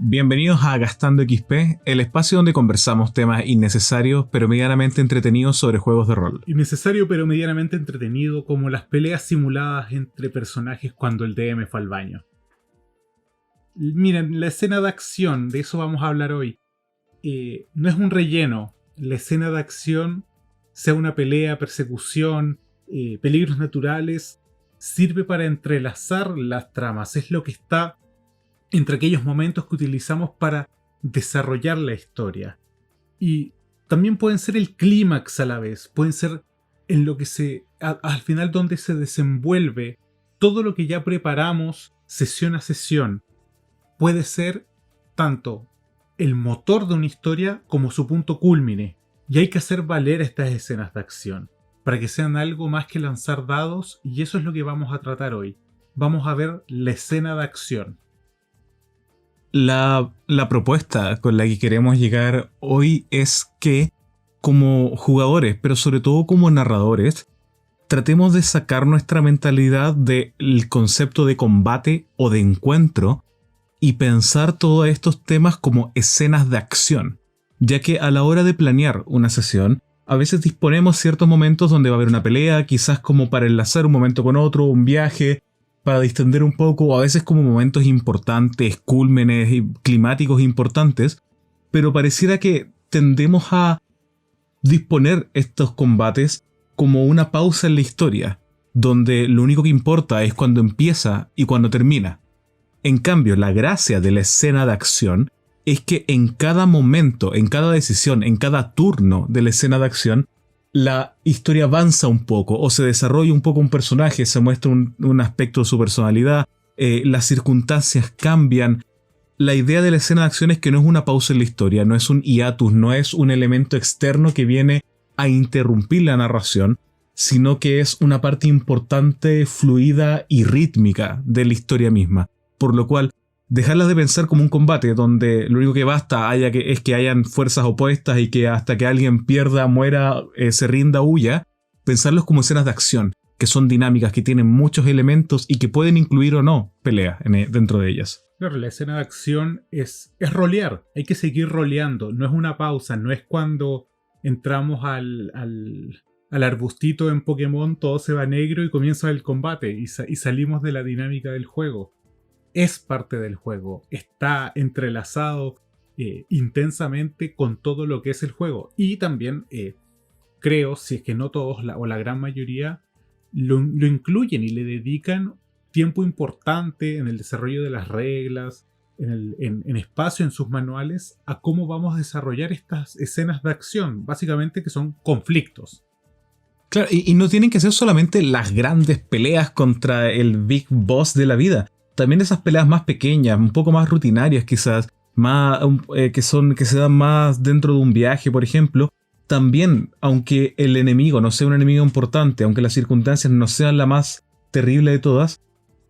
Bienvenidos a Gastando XP, el espacio donde conversamos temas innecesarios pero medianamente entretenidos sobre juegos de rol. Innecesario pero medianamente entretenido, como las peleas simuladas entre personajes cuando el DM fue al baño. Miren, la escena de acción, de eso vamos a hablar hoy, no es un relleno. La escena de acción, sea una pelea, persecución, peligros naturales, sirve para entrelazar las tramas. Es lo que está entre aquellos momentos que utilizamos para desarrollar la historia. Y también pueden ser el clímax a la vez, pueden ser en lo que al final donde se desenvuelve todo lo que ya preparamos sesión a sesión. Puede ser tanto el motor de una historia como su punto cúlmine. Y hay que hacer valer estas escenas de acción para que sean algo más que lanzar dados, y eso es lo que vamos a tratar hoy. Vamos a ver la escena de acción. La propuesta con la que queremos llegar hoy es que, como jugadores, pero sobre todo como narradores, tratemos de sacar nuestra mentalidad del concepto de combate o de encuentro y pensar todos estos temas como escenas de acción, ya que a la hora de planear una sesión, a veces disponemos ciertos momentos donde va a haber una pelea, quizás como para enlazar un momento con otro, un viaje, para distender un poco, o a veces como momentos importantes, cúlmenes y climáticos importantes, pero pareciera que tendemos a disponer estos combates como una pausa en la historia, donde lo único que importa es cuando empieza y cuando termina. En cambio, la gracia de la escena de acción es que en cada momento, en cada decisión, en cada turno de la escena de acción, la historia avanza un poco o se desarrolla un poco un personaje, se muestra un aspecto de su personalidad, las circunstancias cambian. La idea de la escena de acción es que no es una pausa en la historia, no es un hiatus, no es un elemento externo que viene a interrumpir la narración, sino que es una parte importante, fluida y rítmica de la historia misma. Por lo cual, dejarlas de pensar como un combate donde lo único que basta es que hayan fuerzas opuestas y que hasta que alguien pierda, muera, se rinda, huya. Pensarlos como escenas de acción, que son dinámicas, que tienen muchos elementos y que pueden incluir o no peleas dentro de ellas. Claro, la escena de acción es rolear. Hay que seguir roleando. No es una pausa, no es cuando entramos al arbustito en Pokémon, todo se va negro y comienza el combate y salimos de la dinámica del juego. Es parte del juego, está entrelazado intensamente con todo lo que es el juego. Y también creo, si es que no todos o la gran mayoría, lo incluyen y le dedican tiempo importante en el desarrollo de las reglas, en espacio en sus manuales, a cómo vamos a desarrollar estas escenas de acción, básicamente que son conflictos. Claro, y no tienen que ser solamente las grandes peleas contra el Big Boss de la vida. También esas peleas más pequeñas, un poco más rutinarias quizás, que se dan más dentro de un viaje, por ejemplo. También, aunque el enemigo no sea un enemigo importante, aunque las circunstancias no sean la más terrible de todas,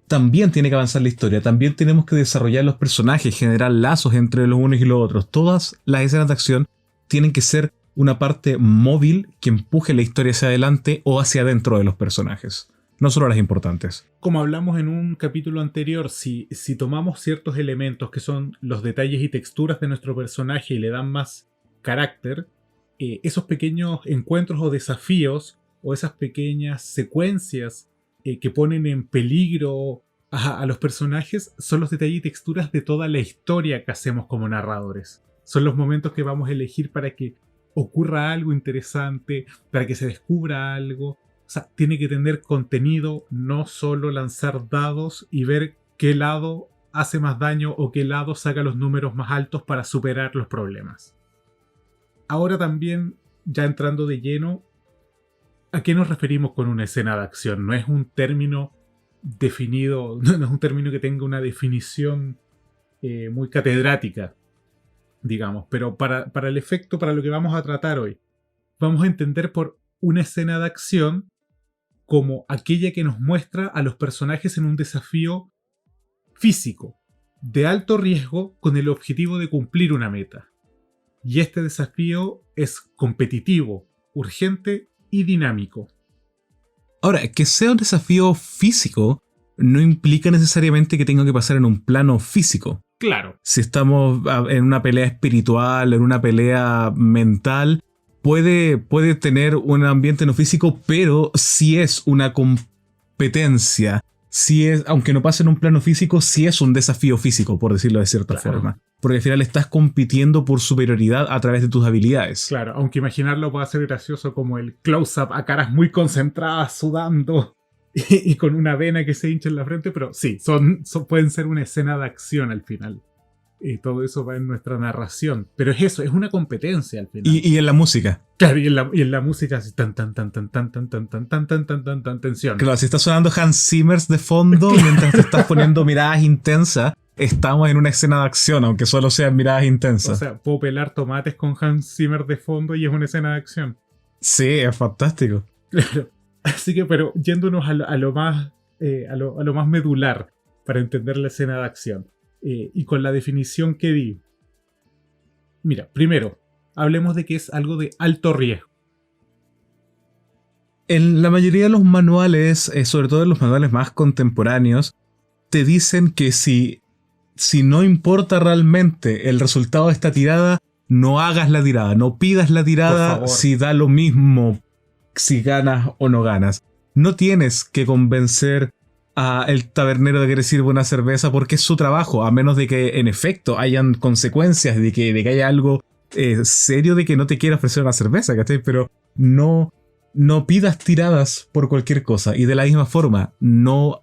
también tiene que avanzar la historia. También tenemos que desarrollar los personajes, generar lazos entre los unos y los otros. Todas las escenas de acción tienen que ser una parte móvil que empuje la historia hacia adelante o hacia adentro de los personajes. No solo las importantes. Como hablamos en un capítulo anterior, si tomamos ciertos elementos que son los detalles y texturas de nuestro personaje y le dan más carácter, esos pequeños encuentros o desafíos o esas pequeñas secuencias que ponen en peligro a los personajes son los detalles y texturas de toda la historia que hacemos como narradores. Son los momentos que vamos a elegir para que ocurra algo interesante, para que se descubra algo. O sea, tiene que tener contenido, no solo lanzar dados y ver qué lado hace más daño o qué lado saca los números más altos para superar los problemas. Ahora también, ya entrando de lleno, ¿a qué nos referimos con una escena de acción? No es un término definido, no es un término que tenga una definición muy catedrática, digamos, pero para el efecto, para lo que vamos a tratar hoy, vamos a entender por una escena de acción como aquella que nos muestra a los personajes en un desafío físico, de alto riesgo, con el objetivo de cumplir una meta. Y este desafío es competitivo, urgente y dinámico. Ahora, que sea un desafío físico no implica necesariamente que tenga que pasar en un plano físico. Claro. Si estamos en una pelea espiritual, en una pelea mental, puede tener un ambiente no físico, pero si es una competencia, si es, aunque no pase en un plano físico, si es un desafío físico, por decirlo de cierta forma. Porque al final estás compitiendo por superioridad a través de tus habilidades. Claro, aunque imaginarlo puede ser gracioso como el close-up a caras muy concentradas, sudando y con una vena que se hincha en la frente, pero sí, pueden ser una escena de acción al final. Y todo eso va en nuestra narración. Pero es eso, es una competencia al final. Y en la música. Claro, y en la música así tan tensión. Claro, si está sonando Hans Zimmer de fondo mientras te estás poniendo miradas intensas, estamos en una escena de acción, aunque solo sean miradas intensas. O sea, puedo pelar tomates con Hans Zimmer de fondo y es una escena de acción. Sí, es fantástico. Claro. Así que, pero yéndonos a lo más medular para entender la escena de acción. Y con la definición que di. Mira, primero, hablemos de que es algo de alto riesgo. En la mayoría de los manuales, sobre todo en los manuales más contemporáneos, te dicen que si no importa realmente el resultado de esta tirada, no hagas la tirada, no pidas la tirada si da lo mismo si ganas o no ganas. No tienes que convencer a el tabernero de que le sirva una cerveza porque es su trabajo, a menos de que en efecto hayan consecuencias de que haya algo serio de que no te quiera ofrecer una cerveza, ¿cachai? Pero no pidas tiradas por cualquier cosa. Y de la misma forma, no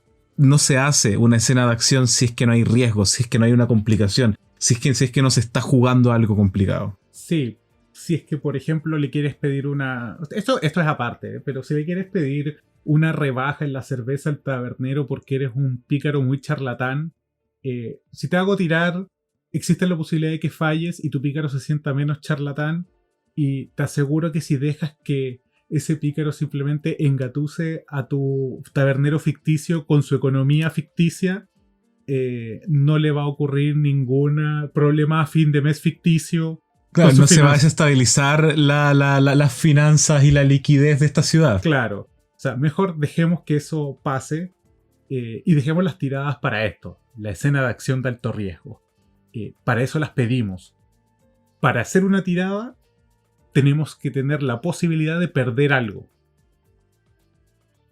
se hace una escena de acción si es que no hay riesgo, si es que no hay una complicación, si es que no se está jugando algo complicado. Sí, si es que por ejemplo le quieres pedir una... Esto es aparte, pero si le quieres pedir una rebaja en la cerveza al tabernero porque eres un pícaro muy charlatán, si te hago tirar, existe la posibilidad de que falles y tu pícaro se sienta menos charlatán, y te aseguro que si dejas que ese pícaro simplemente engatuse a tu tabernero ficticio con su economía ficticia, no le va a ocurrir ningún problema a fin de mes ficticio. Claro, no se va a desestabilizar las finanzas y la liquidez de esta ciudad. Claro. O sea, mejor dejemos que eso pase y dejemos las tiradas para esto. La escena de acción de alto riesgo. Para eso las pedimos. Para hacer una tirada tenemos que tener la posibilidad de perder algo.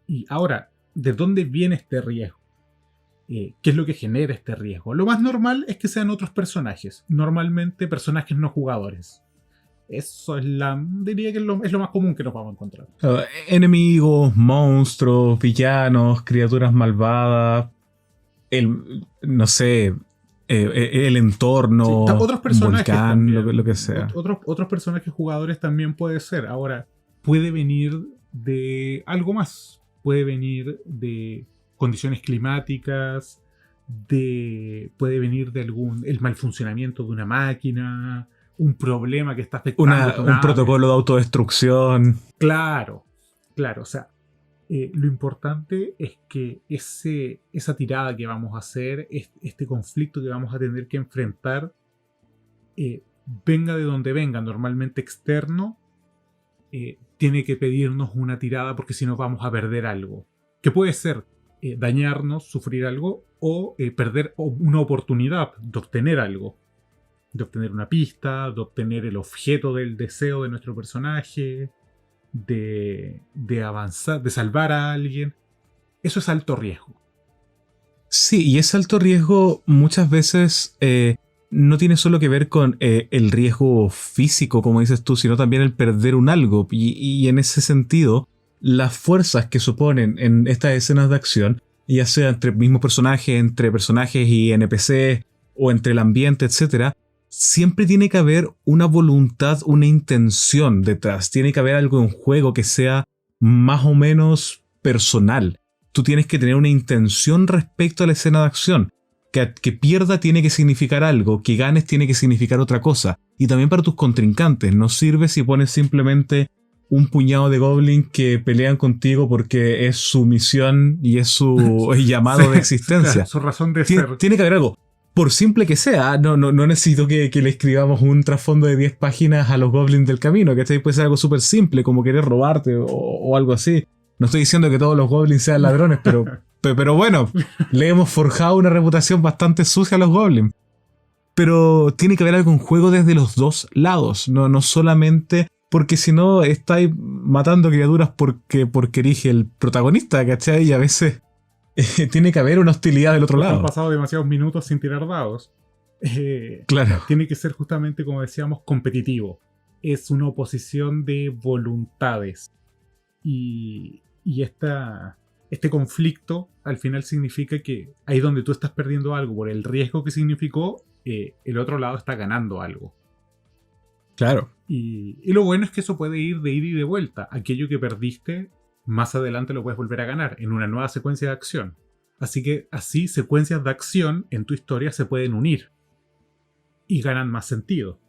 Y ahora, ¿de dónde viene este riesgo? ¿Qué es lo que genera este riesgo? Lo más normal es que sean otros personajes. Normalmente personajes no jugadores. Eso diría que es lo más común que nos vamos a encontrar. Enemigos, monstruos, villanos, criaturas malvadas, el entorno, sí, otros personajes volcán, también, lo que sea. Otros personajes jugadores también puede ser. Ahora, puede venir de algo más. Puede venir de condiciones climáticas, puede venir de el mal funcionamiento de una máquina, un problema que está afectando un protocolo de autodestrucción. Claro. O sea, lo importante es que esa tirada que vamos a hacer, este conflicto que vamos a tener que enfrentar, venga de donde venga, normalmente externo, tiene que pedirnos una tirada porque si no vamos a perder algo. Que puede ser dañarnos, sufrir algo, o perder una oportunidad de obtener algo. De obtener una pista, de obtener el objeto del deseo de nuestro personaje, de avanzar, de salvar a alguien. Eso es alto riesgo. Sí, y ese alto riesgo muchas veces no tiene solo que ver con el riesgo físico, como dices tú, sino también el perder un algo. Y en ese sentido, las fuerzas que suponen en estas escenas de acción, ya sea entre mismos personajes, entre personajes y NPCs, o entre el ambiente, etc., siempre tiene que haber una voluntad, una intención detrás. Tiene que haber algo en juego que sea más o menos personal. Tú tienes que tener una intención respecto a la escena de acción. Que pierda tiene que significar algo, que ganes tiene que significar otra cosa. Y también para tus contrincantes. No sirve si pones simplemente un puñado de goblins que pelean contigo porque es su misión y es su llamado de existencia. Su razón de ser. Tiene que haber algo. Por simple que sea, no necesito que le escribamos un trasfondo de 10 páginas a los goblins del camino, que puede ser algo súper simple, como querer robarte o algo así. No estoy diciendo que todos los goblins sean ladrones, pero bueno, le hemos forjado una reputación bastante sucia a los goblins. pero tiene que haber algo en juego desde los dos lados, no solamente porque si no estáis matando criaturas porque elige el protagonista, ¿cachai? Y a veces tiene que haber una hostilidad del otro lado. Han pasado demasiados minutos sin tirar dados. Claro. Tiene que ser justamente, como decíamos, competitivo. Es una oposición de voluntades. Y este conflicto al final significa que ahí donde tú estás perdiendo algo por el riesgo que significó, el otro lado está ganando algo. Claro. Y lo bueno es que eso puede ir de ida y de vuelta. Aquello que perdiste, más adelante lo puedes volver a ganar en una nueva secuencia de acción. Así que así secuencias de acción en tu historia se pueden unir y ganan más sentido.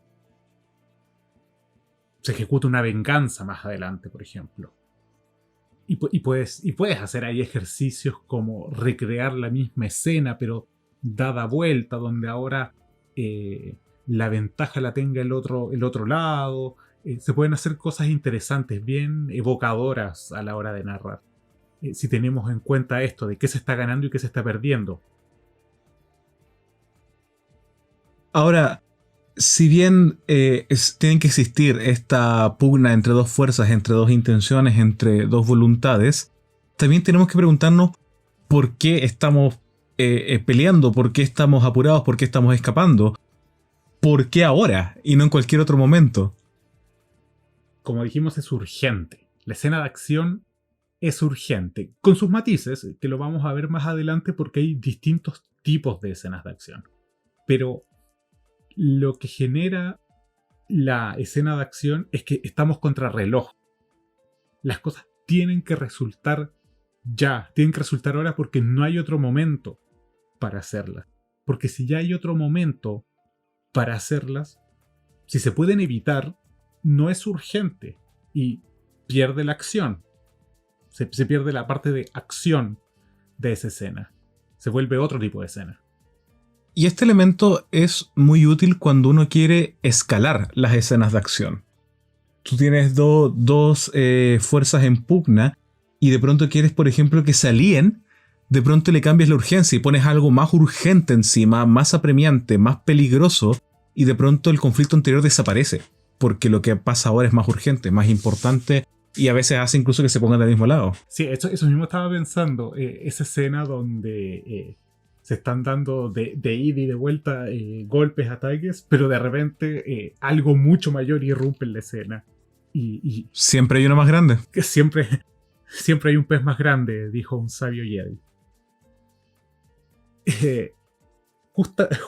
Se ejecuta una venganza más adelante, por ejemplo. Y puedes hacer ahí ejercicios como recrear la misma escena, pero dada vuelta, donde ahora la ventaja la tenga el otro lado. Se pueden hacer cosas interesantes, bien evocadoras a la hora de narrar. Si tenemos en cuenta esto de qué se está ganando y qué se está perdiendo. Ahora, si bien tienen que existir esta pugna entre dos fuerzas, entre dos intenciones, entre dos voluntades, también tenemos que preguntarnos por qué estamos peleando, por qué estamos apurados, por qué estamos escapando. ¿Por qué ahora y no en cualquier otro momento? Como dijimos, es urgente. La escena de acción es urgente, con sus matices, que lo vamos a ver más adelante porque hay distintos tipos de escenas de acción. Pero lo que genera la escena de acción es que estamos contra reloj. Las cosas tienen que resultar ya, tienen que resultar ahora porque no hay otro momento para hacerlas. Porque si ya hay otro momento para hacerlas, si se pueden evitar, no es urgente y pierde la acción. Se pierde la parte de acción de esa escena. Se vuelve otro tipo de escena. Y este elemento es muy útil cuando uno quiere escalar las escenas de acción. Tú tienes dos fuerzas en pugna y de pronto quieres, por ejemplo, que se alíen. De pronto le cambias la urgencia y pones algo más urgente encima, más apremiante, más peligroso, y de pronto el conflicto anterior desaparece, porque lo que pasa ahora es más urgente, más importante, y a veces hace incluso que se pongan del mismo lado. Sí, eso mismo estaba pensando, esa escena donde se están dando de ida y de vuelta golpes, ataques, pero de repente algo mucho mayor irrumpe en la escena. Y siempre hay uno más grande. Siempre hay un pez más grande, dijo un sabio Jedi.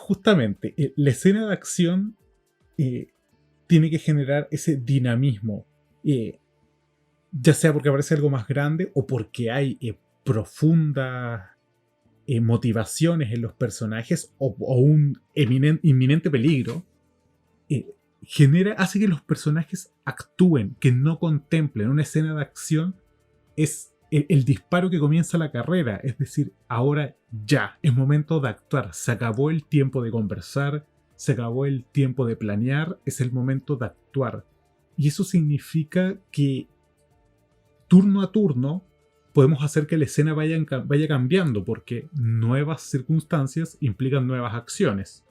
Justamente, la escena de acción tiene que generar ese dinamismo, ya sea porque aparece algo más grande o porque hay profundas motivaciones en los personajes o un inminente peligro. Hace que los personajes actúen, que no contemplen. Una escena de acción es el disparo que comienza la carrera, es decir, ahora ya, es momento de actuar, se acabó el tiempo de conversar, se acabó el tiempo de planear, es el momento de actuar. Y eso significa que turno a turno podemos hacer que la escena vaya cambiando, porque nuevas circunstancias implican nuevas acciones.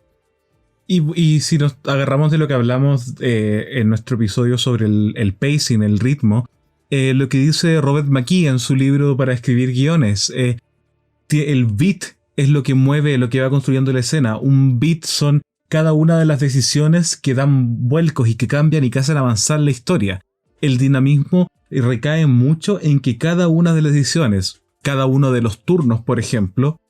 Y si nos agarramos de lo que hablamos en nuestro episodio sobre el pacing, el ritmo, lo que dice Robert McKee en su libro para escribir guiones, el beat es lo que mueve, lo que va construyendo la escena. Un beat son cada una de las decisiones que dan vuelcos y que cambian y que hacen avanzar la historia. El dinamismo recae mucho en que cada una de las decisiones, cada uno de los turnos, por ejemplo,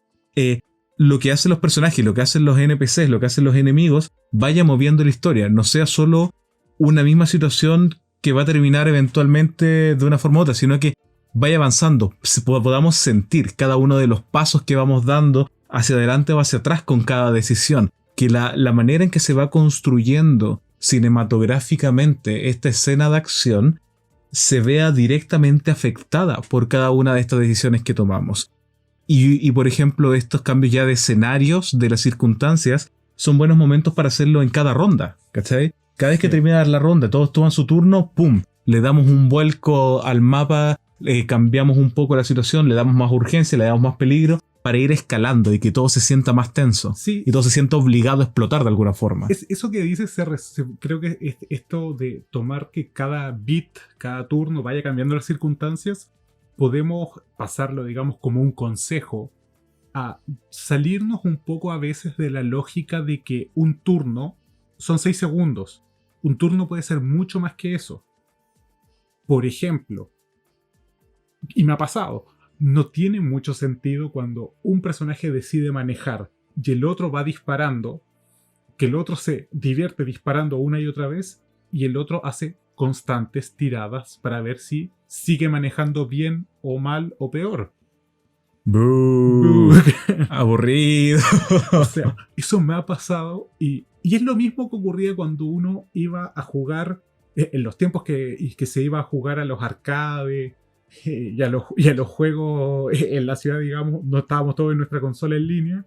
lo que hacen los personajes, lo que hacen los NPCs, lo que hacen los enemigos, vaya moviendo la historia. No sea solo una misma situación que va a terminar eventualmente de una forma u otra, sino que vaya avanzando, podamos sentir cada uno de los pasos que vamos dando hacia adelante o hacia atrás con cada decisión, que la manera en que se va construyendo cinematográficamente esta escena de acción se vea directamente afectada por cada una de estas decisiones que tomamos. Y por ejemplo, estos cambios ya de escenarios, de las circunstancias, son buenos momentos para hacerlo en cada ronda, ¿cachai? Cada vez que termina la ronda, todos toman su turno, ¡pum! Le damos un vuelco al mapa cambiamos un poco la situación, le damos más urgencia, le damos más peligro para ir escalando y que todo se sienta más tenso. Sí. Y todo se sienta obligado a explotar de alguna forma. Eso que dices, creo que esto de tomar que cada beat, cada turno vaya cambiando las circunstancias, podemos pasarlo, digamos, como un consejo a salirnos un poco a veces de la lógica de que un turno son 6 segundos. Un turno puede ser mucho más que eso. Por ejemplo, y me ha pasado, no tiene mucho sentido cuando un personaje decide manejar y el otro va disparando, que el otro se divierte disparando una y otra vez y el otro hace constantes tiradas para ver si sigue manejando bien o mal o peor. ¡Bú! Aburrido. O sea, eso me ha pasado y es lo mismo que ocurría cuando uno iba a jugar en los tiempos que se iba a jugar a los arcades y a los juegos en la ciudad, digamos, no estábamos todos en nuestra consola en línea.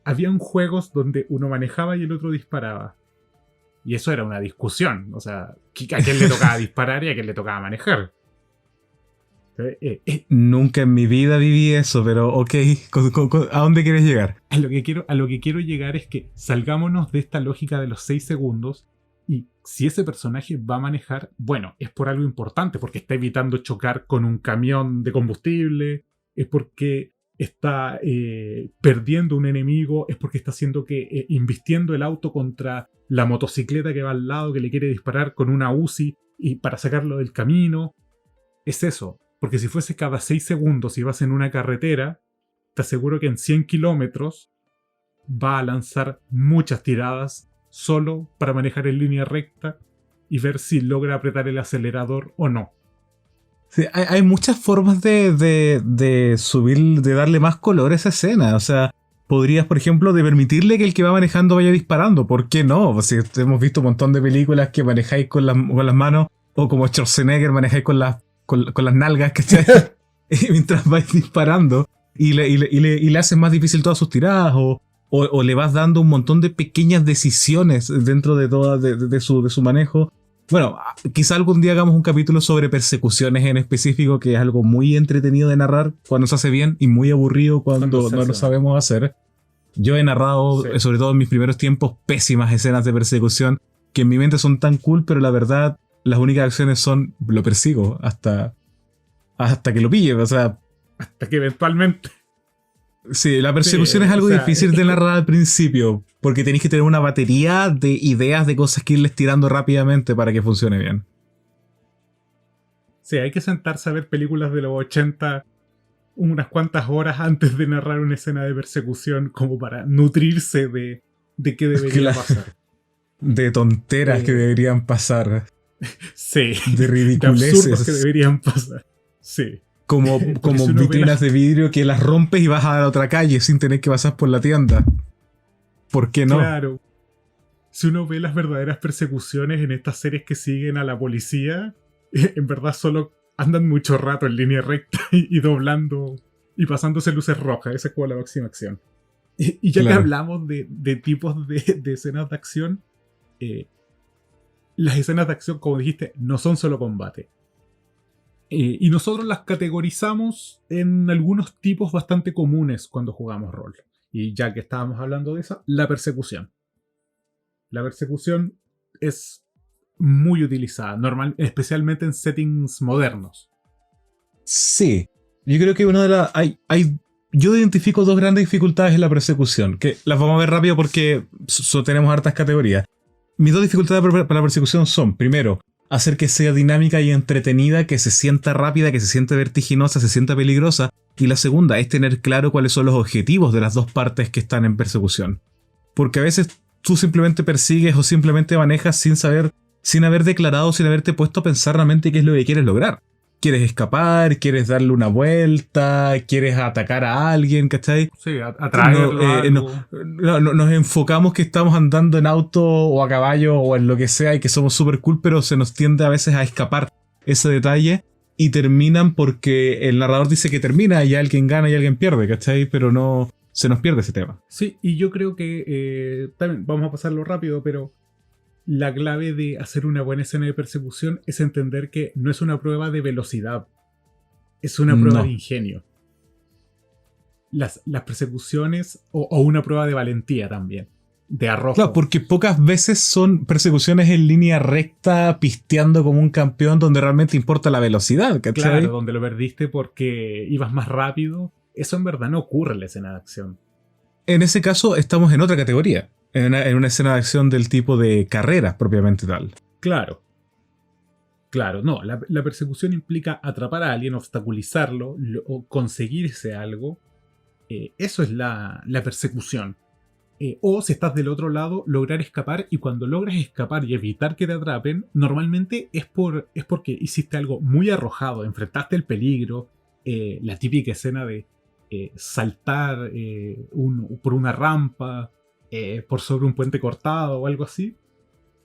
Habían juegos donde uno manejaba y el otro disparaba. Y eso era una discusión. O sea, ¿a quién le tocaba disparar y a quién le tocaba manejar? Nunca en mi vida viví eso, pero ok, ¿a dónde quieres llegar? A lo que quiero llegar es que salgámonos de esta lógica de los 6 segundos y si ese personaje va a manejar, bueno, es por algo importante, porque está evitando chocar con un camión de combustible, es porque está perdiendo un enemigo, es porque está haciendo que invistiendo el auto contra la motocicleta que va al lado, que le quiere disparar con una UCI y para sacarlo del camino. Es eso. Porque si fuese cada 6 segundos y vas en una carretera, te aseguro que en 100 kilómetros va a lanzar muchas tiradas solo para manejar en línea recta y ver si logra apretar el acelerador o no. Sí, hay muchas formas de subir, de darle más color a esa escena. O sea, podrías, por ejemplo, de permitirle que el que va manejando vaya disparando. ¿Por qué no? Pues si hemos visto un montón de películas que manejáis con las manos, o como Schwarzenegger manejáis con las nalgas, ¿cachai? Mientras vais disparando y le haces más difícil todas sus tiradas o le vas dando un montón de pequeñas decisiones dentro de toda de su manejo. Bueno, quizá algún día hagamos un capítulo sobre persecuciones en específico, que es algo muy entretenido de narrar cuando se hace bien y muy aburrido cuando no lo sabemos hacer. Yo he narrado, sí, sobre todo en mis primeros tiempos, pésimas escenas de persecución que en mi mente son tan cool, pero la verdad las únicas acciones son lo persigo hasta que lo pille, o sea, hasta que eventualmente. Sí, la persecución es algo difícil de narrar al principio, porque tenéis que tener una batería de ideas de cosas que irles tirando rápidamente para que funcione bien. Sí, hay que sentarse a ver películas de los 80 unas cuantas horas antes de narrar una escena de persecución como para nutrirse de qué debería pasar. De tonteras que deberían pasar. Sí. De ridiculeces. De absurdos que deberían pasar. Sí. Como si vitrinas de vidrio que las rompes y vas a la otra calle sin tener que pasar por la tienda. ¿Por qué no? Claro. Si uno ve las verdaderas persecuciones en estas series que siguen a la policía, en verdad solo andan mucho rato en línea recta y doblando y pasándose luces rojas. Esa es como la máxima acción. Y ya que hablamos de tipos de escenas de acción, las escenas de acción, como dijiste, no son solo combate. Y nosotros las categorizamos en algunos tipos bastante comunes cuando jugamos rol. Y ya que estábamos hablando de eso, la persecución. La persecución es muy utilizada, especialmente en settings modernos. Sí, yo creo que una de las... yo identifico dos grandes dificultades en la persecución, que las vamos a ver rápido porque tenemos hartas categorías. Mis dos dificultades para la persecución son, primero, hacer que sea dinámica y entretenida, que se sienta rápida, que se sienta vertiginosa, se sienta peligrosa. Y la segunda es tener claro cuáles son los objetivos de las dos partes que están en persecución. Porque a veces tú simplemente persigues o simplemente manejas sin haber declarado, sin haberte puesto a pensar realmente qué es lo que quieres lograr. ¿Quieres escapar? ¿Quieres darle una vuelta? ¿Quieres atacar a alguien? ¿Cachai? Sí, atraerlo. Nos enfocamos que estamos andando en auto o a caballo o en lo que sea y que somos súper cool, pero se nos tiende a veces a escapar ese detalle y terminan porque el narrador dice que termina y alguien gana y alguien pierde, ¿cachai? Pero no se nos pierde ese tema. Sí, y yo creo que también vamos a pasarlo rápido, pero la clave de hacer una buena escena de persecución es entender que no es una prueba de velocidad. Es una prueba de No. ingenio. Las persecuciones, o una prueba de valentía también, de Claro, arrojo. porque pocas veces son persecuciones en línea recta, pisteando como un campeón, donde realmente importa la velocidad, Claro, ¿cachai? donde lo perdiste porque ibas más rápido. Eso en verdad no ocurre en la escena de acción. En ese caso, estamos en otra categoría, en una escena de acción del tipo de carreras propiamente tal. Claro, claro, no. La persecución implica atrapar a alguien, obstaculizarlo o conseguirse algo. Eso es la persecución. O si estás del otro lado, lograr escapar, y cuando logras escapar y evitar que te atrapen, normalmente es porque hiciste algo muy arrojado, enfrentaste el peligro, la típica escena de saltar por una rampa, por sobre un puente cortado o algo así,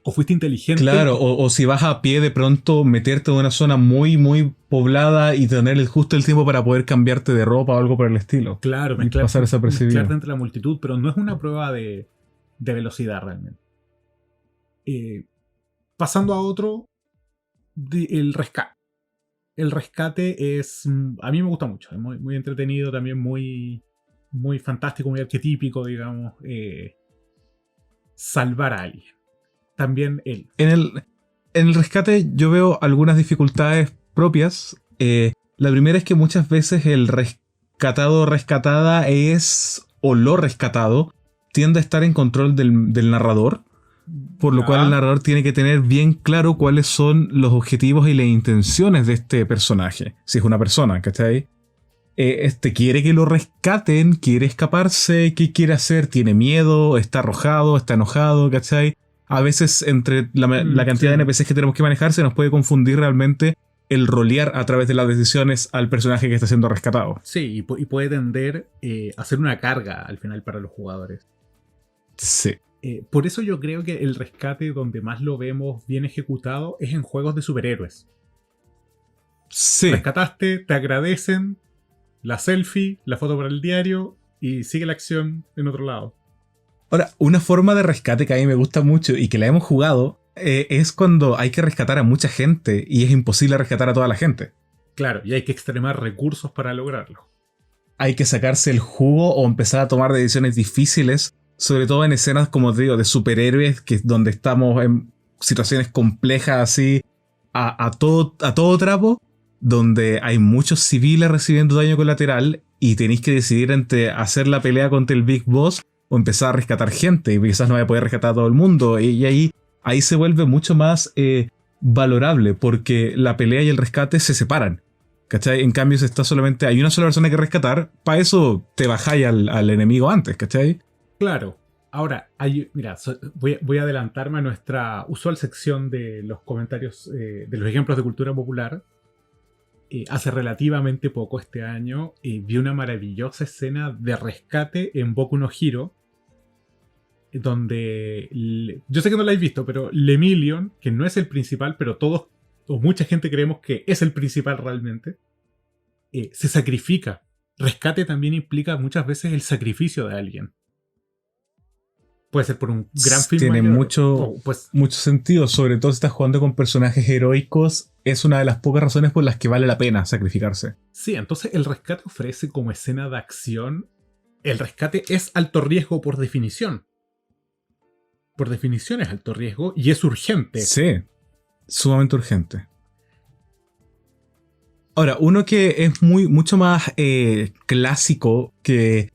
o fuiste inteligente. Claro, o si vas a pie de pronto, meterte en una zona muy, muy poblada y tener justo el tiempo para poder cambiarte de ropa o algo por el estilo. Claro, Y pasar mezclarte desapercibido. entre la multitud, pero no es una prueba de velocidad realmente. Eh, Pasando a otro, el rescate. El rescate a mí me gusta mucho, es muy, muy entretenido, también muy, muy fantástico, muy arquetípico, digamos. Salvar a alguien. También él. En el rescate yo veo algunas dificultades propias. La primera es que muchas veces el rescatado o rescatada es, o lo rescatado, tiende a estar en control del narrador, por lo cual el Ya. narrador tiene que tener bien claro cuáles son los objetivos y las intenciones de este personaje, si es una persona, ¿cachai? Quiere que lo rescaten, quiere escaparse, ¿qué quiere hacer? ¿Tiene miedo? ¿Está arrojado? ¿Está enojado? ¿Cachai? A veces entre la cantidad de Sí. NPCs que tenemos que manejar se nos puede confundir realmente el rolear a través de las decisiones al personaje que está siendo rescatado. Sí, y puede tender a ser una carga al final para los jugadores. Sí. Por eso yo creo que el rescate donde más lo vemos bien ejecutado es en juegos de superhéroes. Sí. Rescataste, te agradecen, la selfie, la foto para el diario y sigue la acción en otro lado. Ahora, una forma de rescate que a mí me gusta mucho y que la hemos jugado es cuando hay que rescatar a mucha gente y es imposible rescatar a toda la gente. Claro, y hay que extremar recursos para lograrlo. Hay que sacarse el jugo o empezar a tomar decisiones difíciles, sobre todo en escenas, como te digo, de superhéroes, que es donde estamos en situaciones complejas así, a todo trapo, donde hay muchos civiles recibiendo daño colateral y tenéis que decidir entre hacer la pelea contra el Big Boss o empezar a rescatar gente, y quizás no vaya a poder rescatar a todo el mundo, y ahí se vuelve mucho más valorable, porque la pelea y el rescate se separan. ¿Cachai? En cambio, si está solamente hay una sola persona que rescatar, para eso te bajáis al enemigo antes, ¿cachai? Claro. Ahora, mira, voy a adelantarme a nuestra usual sección de los comentarios, de los ejemplos de cultura popular. Hace relativamente poco este año vi una maravillosa escena de rescate en Boku no Hero, donde yo sé que no la habéis visto, pero Lemillion, que no es el principal, pero todos o mucha gente creemos que es el principal realmente, se sacrifica. Rescate también implica muchas veces el sacrificio de alguien. Puede ser por un gran fin Tiene mayor, mucho, o pues mucho sentido, sobre todo si estás jugando con personajes heroicos, es una de las pocas razones por las que vale la pena sacrificarse. sí, entonces el rescate ofrece como escena de acción. El rescate es alto riesgo por definición. Por definición es alto riesgo y es urgente. Sí, sumamente urgente. Ahora, uno que es mucho más clásico, que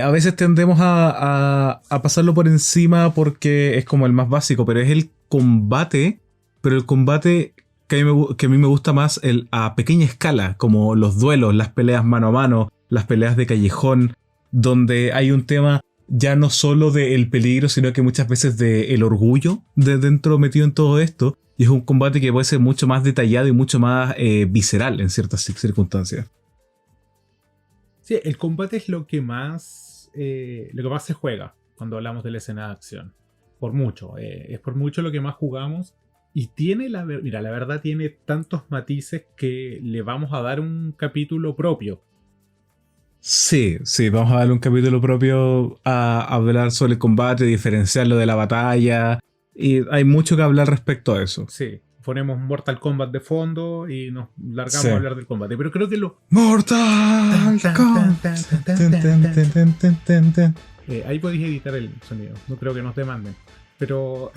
a veces tendemos a pasarlo por encima porque es como el más básico, pero es el combate, pero el combate que a mí me gusta más a pequeña escala, como los duelos, las peleas mano a mano, las peleas de callejón, donde hay un tema ya no solo del peligro, sino que muchas veces del orgullo de dentro metido en todo esto. Y es un combate que puede ser mucho más detallado y mucho más visceral en ciertas circunstancias. Sí, el combate es lo que más se juega cuando hablamos de la escena de acción. Por mucho. Es por mucho lo que más jugamos. Y tiene mira, la verdad tiene tantos matices que le vamos a dar un capítulo propio. Sí, sí, vamos a darle un capítulo propio a hablar sobre el combate, diferenciarlo de la batalla. Y hay mucho que hablar respecto a eso. Sí. ponemos Mortal Kombat de fondo y nos largamos Sí. a hablar del combate. Pero creo que Mortal Kombat. ahí podéis editar el sonido. No creo que nos demanden. Pero,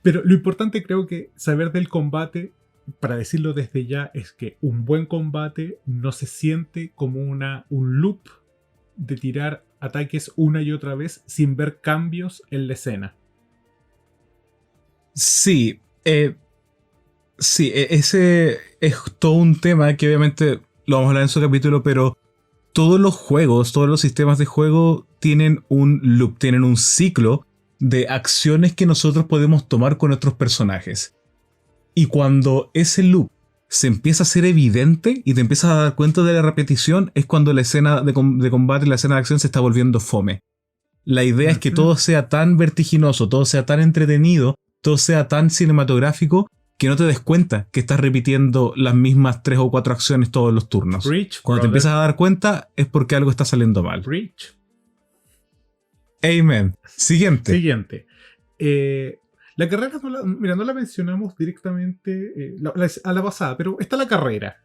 pero lo importante creo que saber del combate, para decirlo desde ya, es que un buen combate no se siente como un loop de tirar ataques una y otra vez sin ver cambios en la escena. Sí, ese es todo un tema que obviamente lo vamos a hablar en su capítulo, pero todos los juegos, todos los sistemas de juego tienen un loop, tienen un ciclo de acciones que nosotros podemos tomar con nuestros personajes. Y cuando ese loop se empieza a ser evidente y te empiezas a dar cuenta de la repetición, es cuando la escena de combate y la escena de acción se está volviendo fome. La idea es que todo sea tan vertiginoso, todo sea tan entretenido, todo sea tan cinematográfico, que no te des cuenta que estás repitiendo las mismas 3 o 4 acciones todos los turnos. Preach, Cuando te brother. empiezas a dar cuenta es porque algo está saliendo mal. Preach. Amen. Siguiente. Siguiente. La carrera no la mencionamos directamente a la pasada, pero está la carrera.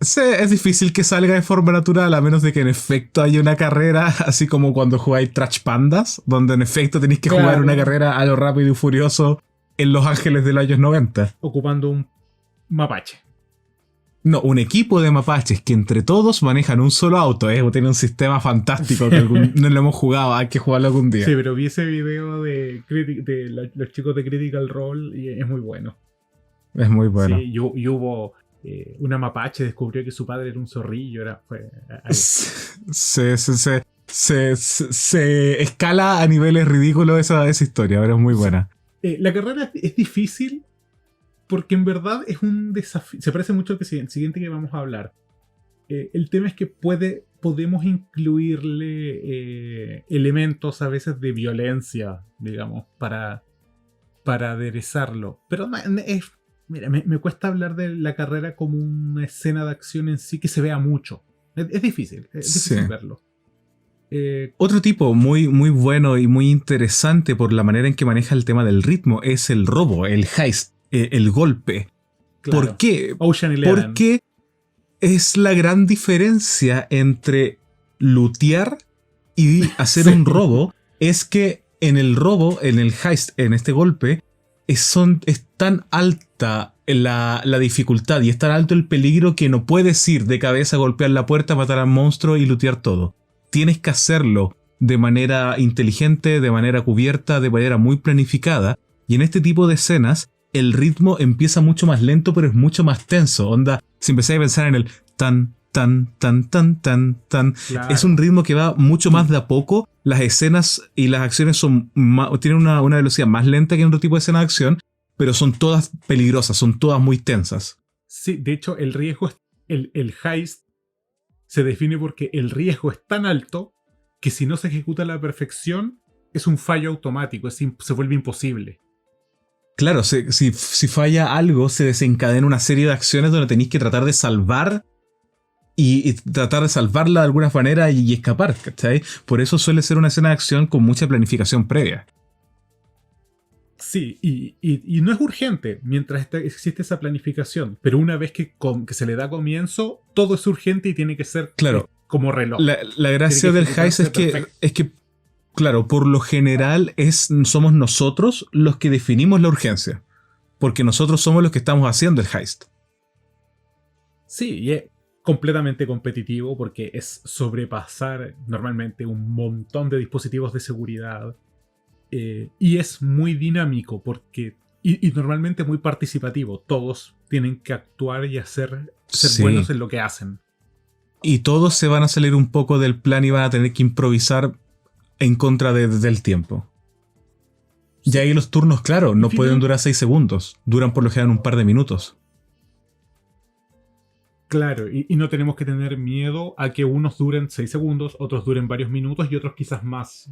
Sí, es difícil que salga de forma natural, a menos de que en efecto haya una carrera, así como cuando jugáis Trash Pandas, donde en efecto tenéis que Claro. jugar una carrera a lo rápido y furioso en Los Ángeles de los años 90. Ocupando un mapache. No, un equipo de mapaches que entre todos manejan un solo auto, tiene un sistema fantástico que no lo hemos jugado, hay que jugarlo algún día. Sí, pero vi ese video de los chicos de Critical Role y es muy bueno. Es muy bueno. Sí, y hubo una mapache, descubrió que su padre era un zorrillo. Se escala a niveles ridículos esa historia, pero es muy buena. La carrera es difícil porque en verdad es un desafío. Se parece mucho al siguiente que vamos a hablar. El tema es que podemos incluirle elementos a veces de violencia, digamos, para aderezarlo. Pero mira, me cuesta hablar de la carrera como una escena de acción en sí que se vea mucho. Es difícil Sí. verlo. Otro tipo muy, muy bueno y muy interesante por la manera en que maneja el tema del ritmo es el robo, el heist, el golpe. Claro. ¿Por qué? Ocean Eleven. Porque es la gran diferencia entre lootear y hacer Sí. un robo. Es que en el robo, en el heist, en este golpe, es tan alta la dificultad y es tan alto el peligro que no puedes ir de cabeza a golpear la puerta, matar al monstruo y lootear todo. Tienes que hacerlo de manera inteligente, de manera cubierta, de manera muy planificada. Y en este tipo de escenas, el ritmo empieza mucho más lento, pero es mucho más tenso. Onda, si empezáis a pensar en el tan, tan, tan, tan, tan, tan, Claro. es un ritmo que va mucho más de a poco. Las escenas y las acciones tienen una velocidad más lenta que en otro tipo de escena de acción, pero son todas peligrosas, son todas muy tensas. Sí, de hecho, el riesgo es. El heist se define porque el riesgo es tan alto que si no se ejecuta a la perfección, es un fallo automático, se vuelve imposible. Claro, si falla algo, se desencadena una serie de acciones donde tenéis que tratar de salvar y tratar de salvarla de alguna manera y escapar, ¿cachai? Por eso suele ser una escena de acción con mucha planificación previa. Sí, y no es urgente mientras existe esa planificación, pero una vez que se le da comienzo, todo es urgente y tiene que ser Claro. como reloj. La gracia del heist es que, claro, por lo general somos nosotros los que definimos la urgencia, porque nosotros somos los que estamos haciendo el heist. Sí, y es completamente competitivo porque es sobrepasar normalmente un montón de dispositivos de seguridad. Y es muy dinámico porque y normalmente muy participativo. Todos tienen que actuar y ser Sí. buenos en lo que hacen. Y todos se van a salir un poco del plan y van a tener que improvisar en contra del tiempo. Sí. Y ahí los turnos, claro, no Y pueden durar 6 segundos. Duran por lo general un par de minutos. Claro, y no tenemos que tener miedo a que unos duren 6 segundos, otros duren varios minutos y otros quizás más.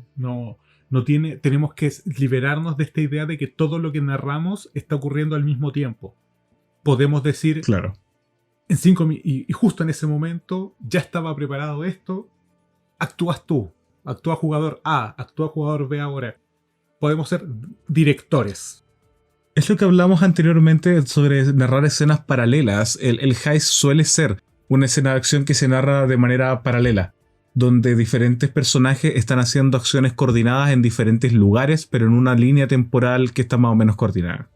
Tenemos que liberarnos de esta idea de que todo lo que narramos está ocurriendo al mismo tiempo. Podemos decir, Claro. en 5 y justo en ese momento ya estaba preparado esto, actúas tú, actúa jugador A, actúa jugador B ahora. Podemos ser directores. Es lo que hablamos anteriormente sobre narrar escenas paralelas. El heist suele ser una escena de acción que se narra de manera paralela, donde diferentes personajes están haciendo acciones coordinadas en diferentes lugares, pero en una línea temporal que está más o menos coordinada.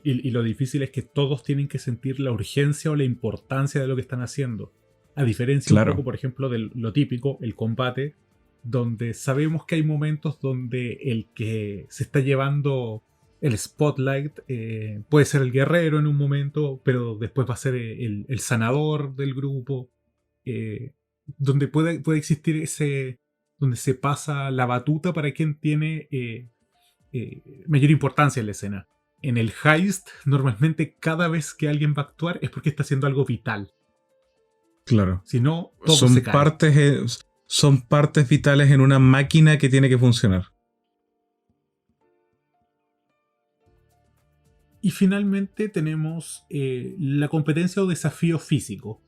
Y lo difícil es que todos tienen que sentir la urgencia o la importancia de lo que están haciendo. A diferencia un poco, por ejemplo, de lo típico, el combate, donde sabemos que hay momentos donde el que se está llevando el spotlight puede ser el guerrero en un momento, pero después va a ser el sanador del grupo, donde puede existir ese, donde se pasa la batuta para quien tiene mayor importancia en la escena. En el heist, normalmente cada vez que alguien va a actuar es porque está haciendo algo vital. Claro. Si no, todo se cae. Son partes vitales en una máquina que tiene que funcionar. Y finalmente tenemos la competencia o desafío físico.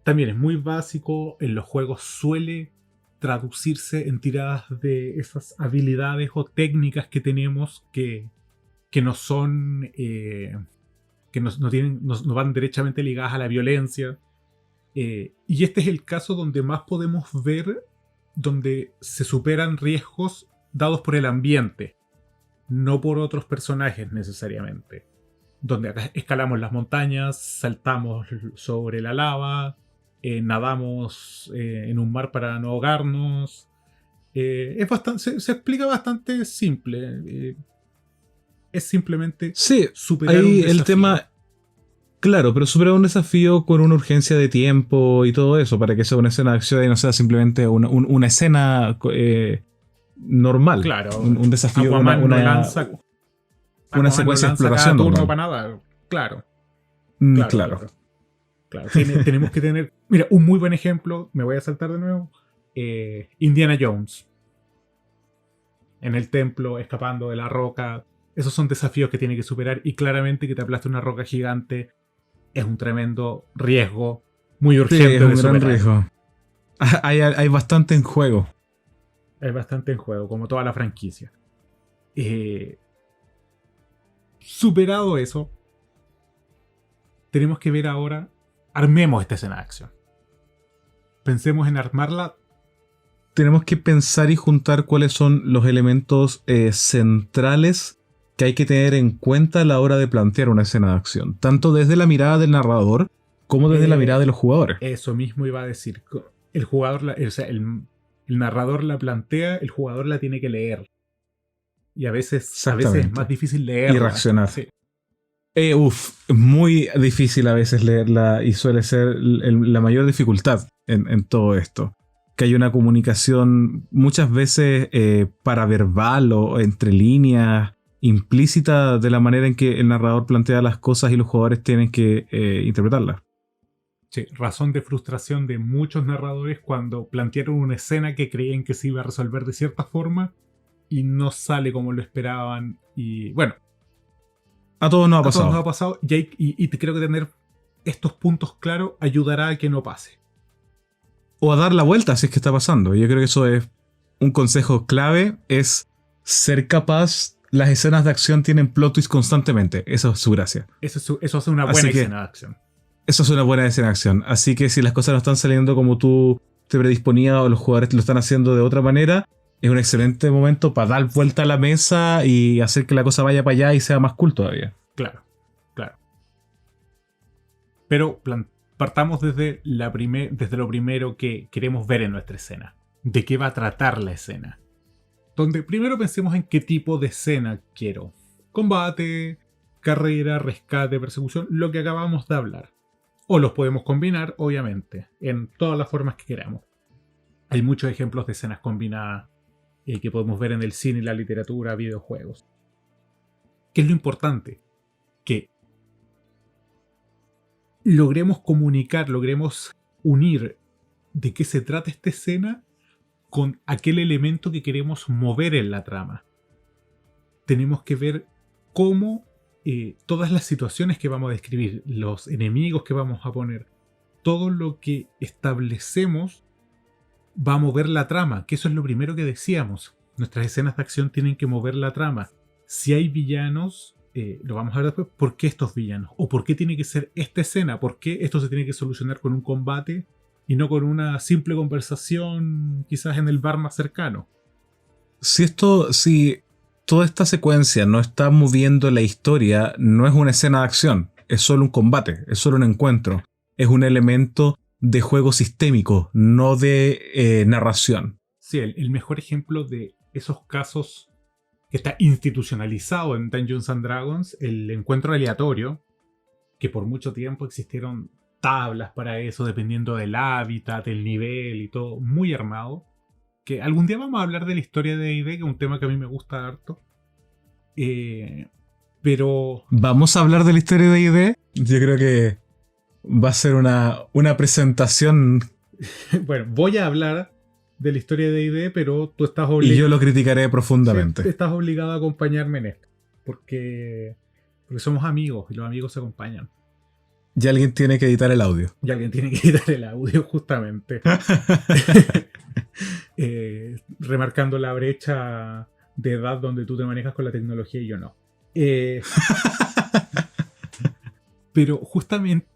También es muy básico, en los juegos suele traducirse en tiradas de esas habilidades o técnicas que tenemos que no son, que no van derechamente ligadas a la violencia. Y este es el caso donde más podemos ver donde se superan riesgos dados por el ambiente, no por otros personajes necesariamente. Donde acá escalamos las montañas, saltamos sobre la lava, nadamos en un mar para no ahogarnos. Es bastante, se explica bastante simple. Es simplemente superar un desafío. El tema, claro, pero superar un desafío con una urgencia de tiempo y todo eso, para que sea una escena de acción y no sea simplemente una escena normal. Claro, un desafío, una secuencia de exploración. Cada turno para nada, claro. Claro. Tenemos que tener, mira, un muy buen ejemplo, me voy a saltar de nuevo, Indiana Jones. En el templo, escapando de la roca. Esos son desafíos que tiene que superar, y claramente que te aplaste una roca gigante es un tremendo riesgo, muy urgente de superar. Es un gran riesgo. Hay bastante en juego. Hay bastante en juego, como toda la franquicia. Superado eso, tenemos que ver ahora, armemos esta escena de acción. Pensemos en armarla. Tenemos que pensar y juntar cuáles son los elementos centrales que hay que tener en cuenta a la hora de plantear una escena de acción, tanto desde la mirada del narrador como desde la mirada de los jugadores. Eso mismo iba a decir. El jugador, el narrador la plantea, el jugador la tiene que leer. Y a veces es más difícil leerla. Y reaccionar. Sí. Muy difícil a veces leerla, y suele ser la mayor dificultad en todo esto. Que hay una comunicación muchas veces paraverbal o entre líneas, implícita de la manera en que el narrador plantea las cosas y los jugadores tienen que interpretarlas. Sí, razón de frustración de muchos narradores cuando plantearon una escena que creían que se iba a resolver de cierta forma y no sale como lo esperaban. Y bueno, a todos nos ha pasado. Y creo que tener estos puntos claros ayudará a que no pase. O a dar la vuelta si es que está pasando. Yo creo que eso es un consejo clave, es ser capaz. Las escenas de acción tienen plot twist constantemente. Eso es su gracia. Eso hace una buena escena de acción. Eso es una buena escena de acción. Así que si las cosas no están saliendo como tú te predisponías o los jugadores lo están haciendo de otra manera, es un excelente momento para dar vuelta a la mesa y hacer que la cosa vaya para allá y sea más cool todavía. Claro. Pero partamos desde lo primero que queremos ver en nuestra escena. ¿De qué va a tratar la escena? Donde primero pensemos en qué tipo de escena quiero. Combate, carrera, rescate, persecución, lo que acabamos de hablar. O los podemos combinar, obviamente, en todas las formas que queramos. Hay muchos ejemplos de escenas combinadas que podemos ver en el cine, la literatura, videojuegos. ¿Qué es lo importante? Que logremos comunicar, logremos unir de qué se trata esta escena con aquel elemento que queremos mover en la trama. Tenemos que ver cómo todas las situaciones que vamos a describir, los enemigos que vamos a poner, todo lo que establecemos va a mover la trama, que eso es lo primero que decíamos. Nuestras escenas de acción tienen que mover la trama. si hay villanos, lo vamos a ver después, ¿por qué estos villanos? ¿O por qué tiene que ser esta escena? ¿Por qué esto se tiene que solucionar con un combate y no con una simple conversación quizás en el bar más cercano? Si toda esta secuencia no está moviendo la historia, no es una escena de acción, es solo un combate, es solo un encuentro, es un elemento de juego sistémico, no de narración. Sí, el mejor ejemplo de esos casos que está institucionalizado en Dungeons and Dragons, el encuentro aleatorio, que por mucho tiempo existieron tablas para eso, dependiendo del hábitat, del nivel y todo, muy armado. Que algún día vamos a hablar de la historia de D&D, que es un tema que a mí me gusta harto. Pero... ¿Vamos a hablar de la historia de D&D? Yo creo que va a ser una presentación. Bueno, voy a hablar de la historia de D&D, pero tú estás Y obligado... yo lo criticaré profundamente. Sí, estás obligado a acompañarme en esto. Porque somos amigos y los amigos se acompañan. Y alguien tiene que editar el audio. Y alguien tiene que editar el audio, justamente. Remarcando la brecha de edad donde tú te manejas con la tecnología y yo no. Pero justamente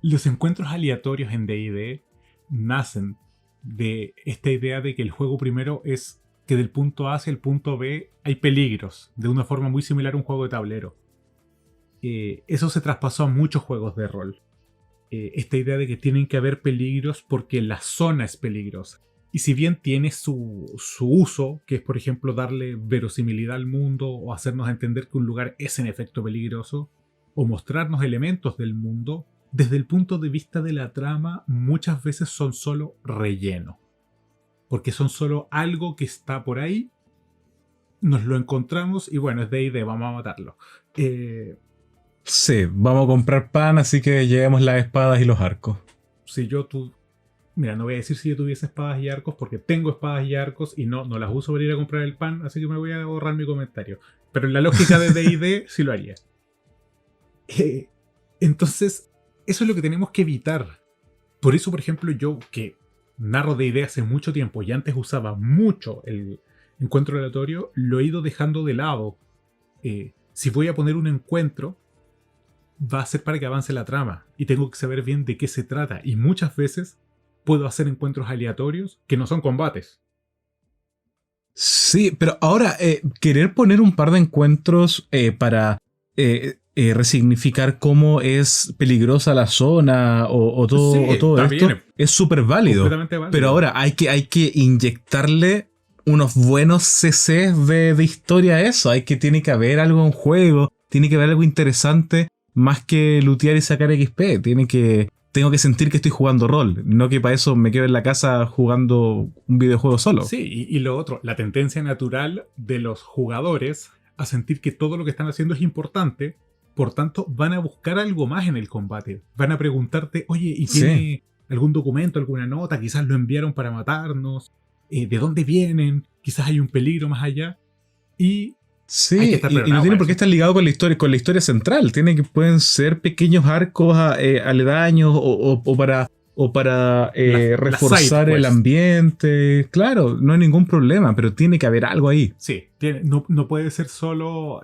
los encuentros aleatorios en D&D nacen de esta idea de que el juego primero es que del punto A hacia el punto B hay peligros, de una forma muy similar a un juego de tablero. Eso se traspasó a muchos juegos de rol. Esta idea de que tienen que haber peligros porque la zona es peligrosa. Y si bien tiene su uso, que es por ejemplo darle verosimilidad al mundo o hacernos entender que un lugar es en efecto peligroso, o mostrarnos elementos del mundo, desde el punto de vista de la trama muchas veces son solo relleno. Porque son solo algo que está por ahí, nos lo encontramos y bueno, es D&D, vamos a matarlo. Sí, vamos a comprar pan, así que llevemos las espadas y los arcos. Mira, no voy a decir si yo tuviese espadas y arcos, porque tengo espadas y arcos y no las uso para ir a comprar el pan, así que me voy a ahorrar mi comentario. Pero en la lógica de D&D sí lo haría. Entonces, eso es lo que tenemos que evitar. Por eso, por ejemplo, yo que narro D&D hace mucho tiempo y antes usaba mucho el encuentro aleatorio, lo he ido dejando de lado. Si voy a poner un encuentro, va a ser para que avance la trama y tengo que saber bien de qué se trata. Y muchas veces puedo hacer encuentros aleatorios que no son combates. Sí, pero ahora, querer poner un par de encuentros para resignificar cómo es peligrosa la zona o todo esto bien, es súper válido. Pero ahora hay que inyectarle unos buenos CCs de historia a eso. Tiene que haber algo en juego, tiene que haber algo interesante más que lootear y sacar XP. Tengo que sentir que estoy jugando rol, no que para eso me quedo en la casa jugando un videojuego solo. Sí, y lo otro, la tendencia natural de los jugadores a sentir que todo lo que están haciendo es importante, por tanto van a buscar algo más en el combate. Van a preguntarte, oye, ¿y tiene algún documento, alguna nota? Quizás lo enviaron para matarnos. ¿De dónde vienen? Quizás hay un peligro más allá. Y sí, y no tiene por qué estar ligado con la historia central. Pueden ser pequeños arcos aledaños o para reforzar el ambiente. Claro, no hay ningún problema, pero tiene que haber algo ahí. Sí, no puede ser solo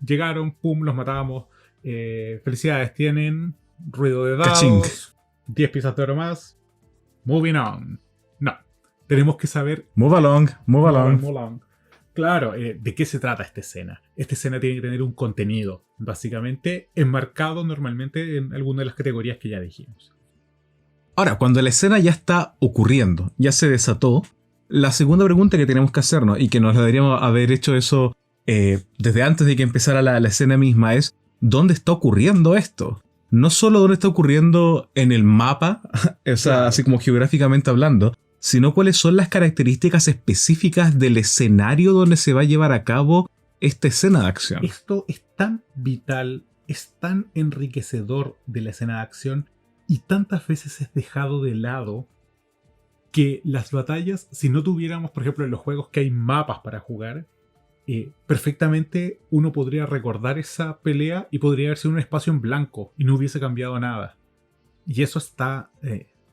llegaron, pum, los matamos. Felicidades, tienen ruido de dados, Caching. 10 piezas de oro más. Moving on. No, tenemos que saber. Move along. Claro, ¿de qué se trata esta escena? Esta escena tiene que tener un contenido, básicamente enmarcado normalmente en alguna de las categorías que ya dijimos. Ahora, cuando la escena ya está ocurriendo, ya se desató, la segunda pregunta que tenemos que hacernos, y que nos deberíamos haber hecho eso desde antes de que empezara la escena misma, es ¿dónde está ocurriendo esto? No solo dónde está ocurriendo en el mapa, o sea, Claro. así como geográficamente hablando, sino cuáles son las características específicas del escenario donde se va a llevar a cabo esta escena de acción. Esto es tan vital, es tan enriquecedor de la escena de acción y tantas veces es dejado de lado que las batallas, si no tuviéramos, por ejemplo, en los juegos que hay mapas para jugar, perfectamente uno podría recordar esa pelea y podría haber sido un espacio en blanco y no hubiese cambiado nada. Y eso está,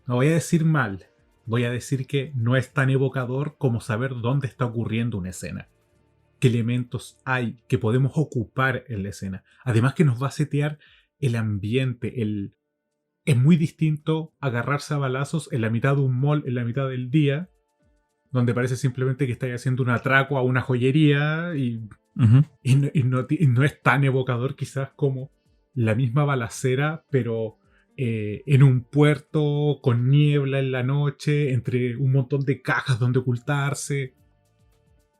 no voy a decir mal, voy a decir que no es tan evocador como saber dónde está ocurriendo una escena. qué elementos hay que podemos ocupar en la escena. Además que nos va a setear el ambiente. Es muy distinto agarrarse a balazos en la mitad de un mall, en la mitad del día, donde parece simplemente que estáis haciendo un atraco a una joyería y no es tan evocador quizás como la misma balacera, pero en un puerto con niebla en la noche, entre un montón de cajas donde ocultarse.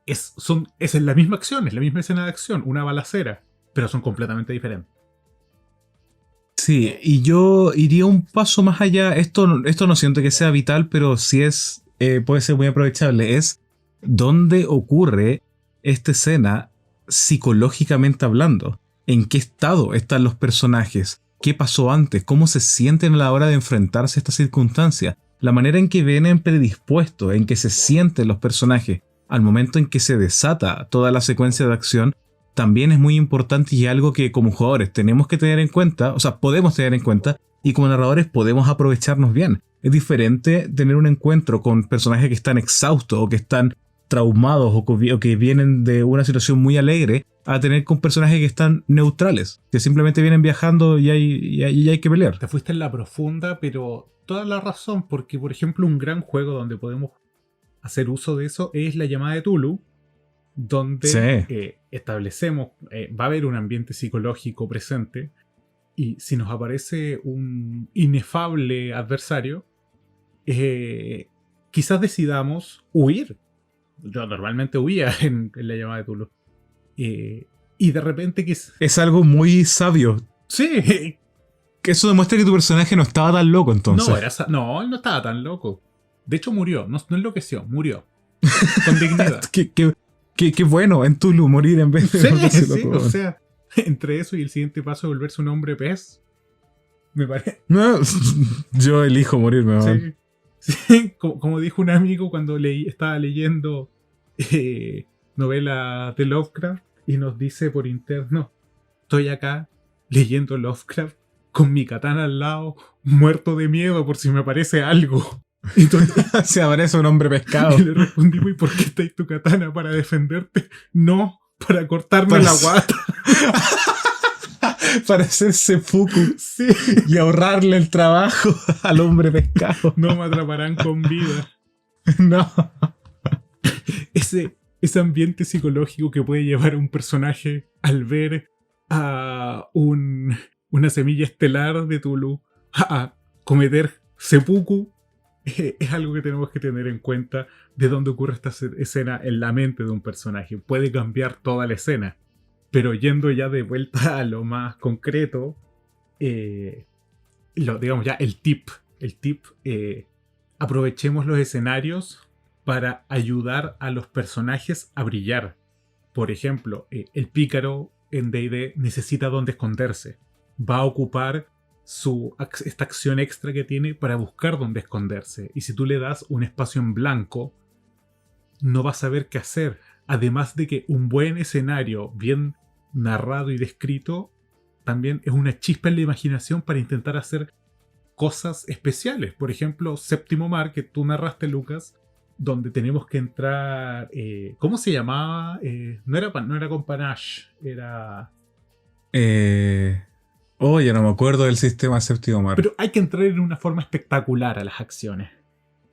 Es la misma acción, es la misma escena de acción, una balacera, pero son completamente diferentes. Sí, y yo iría un paso más allá. Esto no siento que sea vital, pero sí puede ser muy aprovechable. Es dónde ocurre esta escena psicológicamente hablando. ¿En qué estado están los personajes? ¿Qué pasó antes? ¿Cómo se sienten a la hora de enfrentarse a esta circunstancia? La manera en que vienen predispuestos, en que se sienten los personajes al momento en que se desata toda la secuencia de acción, también es muy importante y algo que como jugadores tenemos que tener en cuenta, o sea, podemos tener en cuenta, y como narradores podemos aprovecharnos bien. Es diferente tener un encuentro con personajes que están exhaustos o que están traumados o que vienen de una situación muy alegre a tener con personajes que están neutrales, que simplemente vienen viajando y hay que pelear. Te fuiste en la profunda, pero toda la razón, porque por ejemplo un gran juego donde podemos hacer uso de eso es La Llamada de Tulu, donde establecemos, va a haber un ambiente psicológico presente, y si nos aparece un inefable adversario, quizás decidamos huir. Yo normalmente huía en La Llamada de Tulu. Y de repente es algo muy sabio. Sí. Que eso demuestra que tu personaje no estaba tan loco entonces. No, él no estaba tan loco. De hecho murió, no enloqueció, murió. Con dignidad. Qué bueno en Tulu morir en vez de sí, loco. O sea, entre eso y el siguiente paso de volverse un hombre pez, me parece. No, yo elijo morirme, man. Sí, como dijo un amigo cuando estaba leyendo novela de Lovecraft y nos dice por interno: estoy acá leyendo Lovecraft con mi katana al lado, muerto de miedo por si me aparece algo. Entonces, se aparece un hombre pescado. Y le respondimos: ¿y por qué estáis tu katana? ¿Para defenderte? No, para cortarme la guata. Para hacer seppuku. Sí. Y ahorrarle el trabajo al hombre pescado. No me atraparán con vida. No. Ese ambiente psicológico que puede llevar a un personaje al ver a una semilla estelar de Tulu a cometer seppuku, es algo que tenemos que tener en cuenta de dónde ocurre esta escena en la mente de un personaje. Puede cambiar toda la escena, pero yendo ya de vuelta a lo más concreto, digamos ya el tip, aprovechemos los escenarios para ayudar a los personajes a brillar. Por ejemplo, el pícaro en D&D necesita dónde esconderse. Va a ocupar esta acción extra que tiene para buscar dónde esconderse. Y si tú le das un espacio en blanco, no va a saber qué hacer. Además de que un buen escenario, bien narrado y descrito, también es una chispa en la imaginación para intentar hacer cosas especiales. Por ejemplo, Séptimo Mar, que tú narraste, Lucas, donde tenemos que entrar... ¿cómo se llamaba? No era con Panache, era... Ya no me acuerdo del sistema Séptimo Mar. Pero hay que entrar en una forma espectacular a las acciones.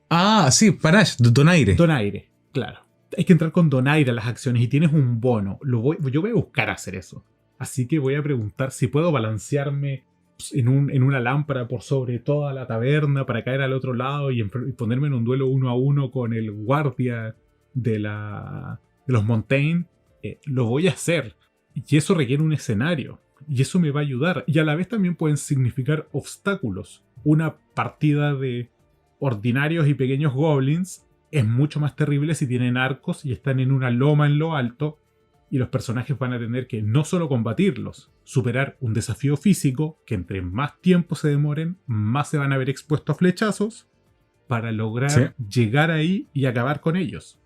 Ah, sí, Panache, Donaire. Donaire, claro. Hay que entrar con Donaire a las acciones y tienes un bono. Yo voy a buscar hacer eso. Así que voy a preguntar si puedo balancearme en una lámpara por sobre toda la taberna para caer al otro lado y ponerme en un duelo 1 a 1 con el guardia de los Montaigne. Lo voy a hacer. Y eso requiere un escenario. Y eso me va a ayudar. Y a la vez también pueden significar obstáculos. Una partida de ordinarios y pequeños goblins es mucho más terrible si tienen arcos y están en una loma en lo alto, y los personajes van a tener que no solo combatirlos, superar un desafío físico que entre más tiempo se demoren, más se van a ver expuestos a flechazos para lograr llegar ahí y acabar con ellos.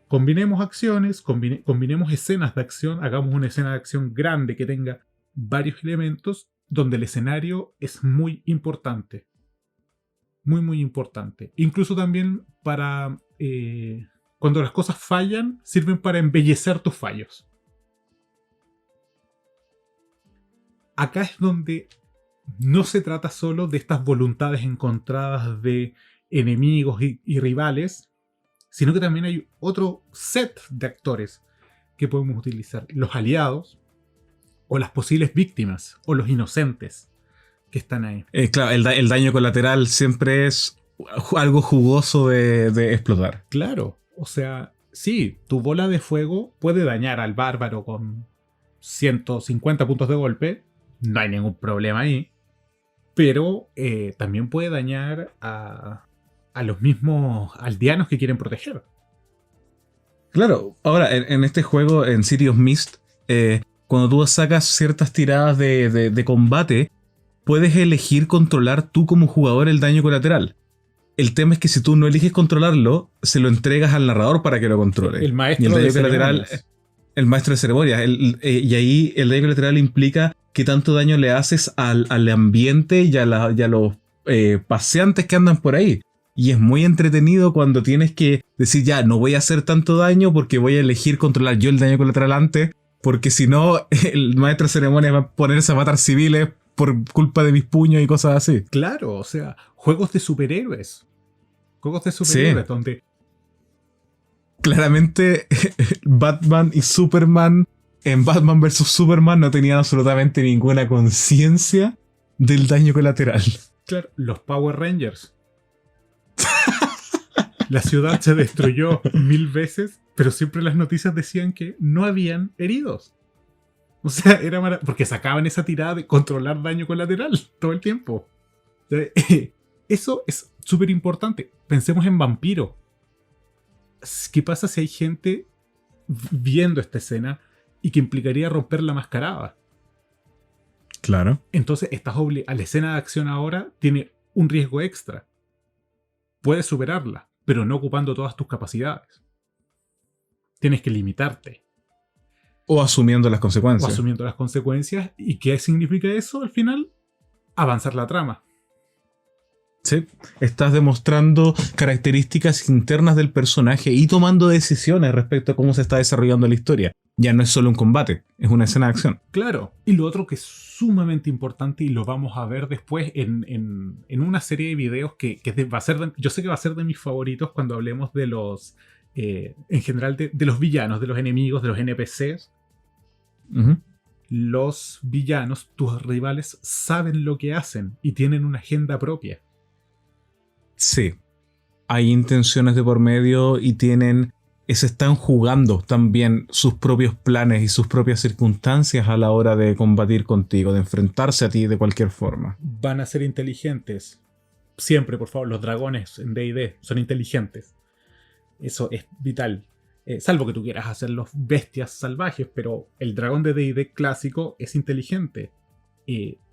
Combinemos acciones, combinemos escenas de acción, hagamos una escena de acción grande que tenga varios elementos donde el escenario es muy importante. Muy, muy importante. Incluso también para Cuando las cosas fallan, sirven para embellecer tus fallos. Acá es donde no se trata solo de estas voluntades encontradas de enemigos y rivales, sino que también hay otro set de actores que podemos utilizar. Los aliados, o las posibles víctimas, o los inocentes que están ahí. Claro, el daño colateral siempre es algo jugoso de explotar. Claro, o sea, sí, tu bola de fuego puede dañar al bárbaro con 150 puntos de golpe, no hay ningún problema ahí, pero también puede dañar a los mismos aldeanos que quieren proteger. Claro, ahora en este juego, en City of Mist, cuando tú sacas ciertas tiradas de combate, puedes elegir controlar tú como jugador el daño colateral. El tema es que si tú no eliges controlarlo, se lo entregas al narrador para que lo controle. El maestro y el daño de colateral, ceremonias. el maestro de ceremonias. Y ahí el daño colateral implica qué tanto daño le haces al ambiente y a los paseantes que andan por ahí. Y es muy entretenido cuando tienes que decir, ya, no voy a hacer tanto daño porque voy a elegir controlar yo el daño colateral antes, porque si no, el maestro de ceremonias va a ponerse a matar civiles por culpa de mis puños y cosas así. Claro, o sea, juegos de superhéroes. Juegos de superhéroes Sí. donde... Claramente, Batman y Superman en Batman vs. Superman no tenían absolutamente ninguna conciencia del daño colateral. Claro, los Power Rangers. La ciudad se destruyó 1000 veces, pero siempre las noticias decían que no habían heridos. O sea, era porque sacaban esa tirada de controlar daño colateral todo el tiempo. O sea, eso es súper importante. Pensemos en Vampiro. ¿Qué pasa si hay gente viendo esta escena y que implicaría romper la mascarada? Claro. Entonces, a la escena de acción ahora tiene un riesgo extra. Puedes superarla, pero no ocupando todas tus capacidades. Tienes que limitarte. O asumiendo las O consecuencias. asumiendo las consecuencias. ¿Y qué significa eso al final? Avanzar la trama. Sí. Estás demostrando características internas del personaje y tomando decisiones respecto a cómo se está desarrollando la historia. Ya no es solo un combate, es una escena de acción. Claro. Y lo otro que es sumamente importante, y lo vamos a ver después en una serie de videos que va a ser yo sé que va a ser de mis favoritos cuando hablemos de los... en general de los villanos, de los enemigos, de los NPCs. Uh-huh. Los villanos, tus rivales, saben lo que hacen y tienen una agenda propia. Sí. Hay intenciones de por medio y se están jugando también sus propios planes y sus propias circunstancias a la hora de combatir contigo, de enfrentarse a ti de cualquier forma. Van a ser inteligentes. Siempre, por favor, los dragones en D&D son inteligentes. Eso es vital. Salvo que tú quieras hacerlos bestias salvajes, pero el dragón de D&D clásico es inteligente.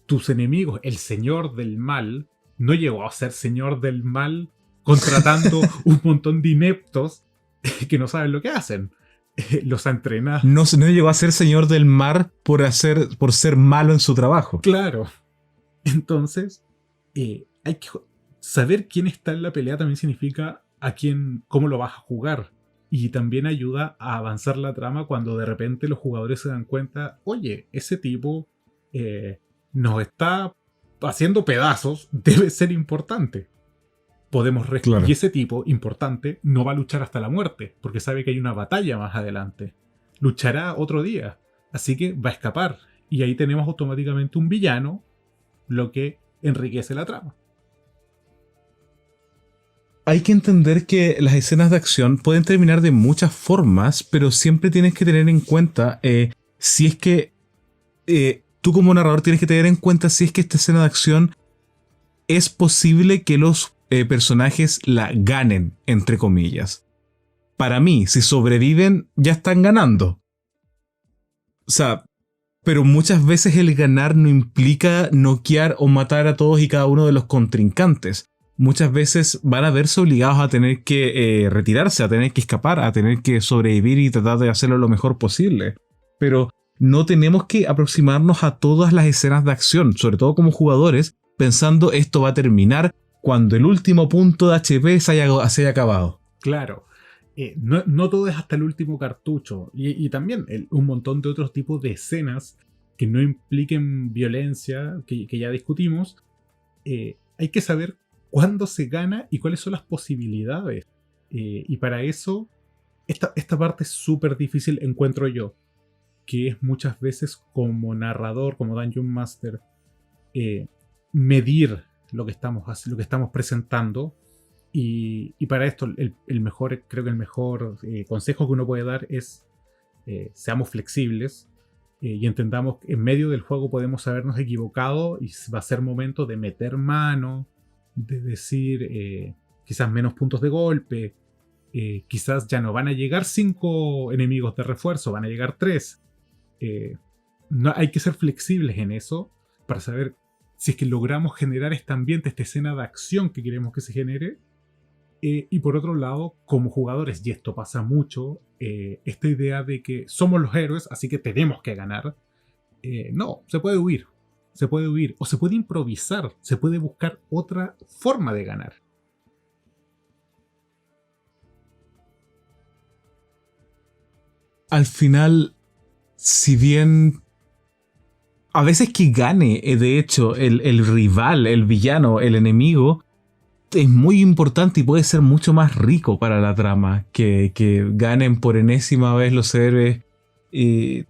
Tus enemigos, el señor del mal, no llegó a ser señor del mal contratando un montón de ineptos que no saben lo que hacen. Los ha entrenado. No llegó a ser señor del mar por ser malo en su trabajo. Claro. Entonces, hay que saber quién está en la pelea también significa cómo lo vas a jugar. Y también ayuda a avanzar la trama cuando de repente los jugadores se dan cuenta, oye, ese tipo nos está haciendo pedazos, debe ser importante. Claro. Y ese tipo, importante, no va a luchar hasta la muerte, porque sabe que hay una batalla más adelante. Luchará otro día, así que va a escapar. Y ahí tenemos automáticamente un villano, lo que enriquece la trama. Hay que entender que las escenas de acción pueden terminar de muchas formas, pero siempre tienes que tener en cuenta si es que tú como narrador tienes que tener en cuenta si es que esta escena de acción es posible que los personajes la ganen, entre comillas. Para mí, si sobreviven, ya están ganando. O sea, pero muchas veces el ganar no implica noquear o matar a todos y cada uno de los contrincantes. Muchas veces van a verse obligados a tener que retirarse, a tener que escapar, a tener que sobrevivir y tratar de hacerlo lo mejor posible. Pero no tenemos que aproximarnos a todas las escenas de acción, sobre todo como jugadores, pensando esto va a terminar cuando el último punto de HP se haya acabado. Claro. no todo es hasta el último cartucho. Y también un montón de otros tipos de escenas que no impliquen violencia, que ya discutimos. Hay que saber cuándo se gana y cuáles son las posibilidades. Y para eso, esta parte es súper difícil, encuentro yo. Que es muchas veces como narrador, como Dungeon Master, medir lo que estamos presentando. Y para esto, creo que el mejor consejo que uno puede dar es seamos flexibles y entendamos que en medio del juego podemos habernos equivocado y va a ser momento de meter mano, de decir quizás menos puntos de golpe, quizás ya no van a llegar 5 enemigos de refuerzo, van a llegar 3. No, hay que ser flexibles en eso para saber si es que logramos generar este ambiente, esta escena de acción que queremos que se genere. Y por otro lado, como jugadores, y esto pasa mucho, esta idea de que somos los héroes, así que tenemos que ganar. No, se puede huir. Se puede huir o se puede improvisar. Se puede buscar otra forma de ganar. Al final, si bien a veces que gane, de hecho, el rival, el villano, el enemigo, es muy importante y puede ser mucho más rico para la trama que ganen por enésima vez los héroes. Y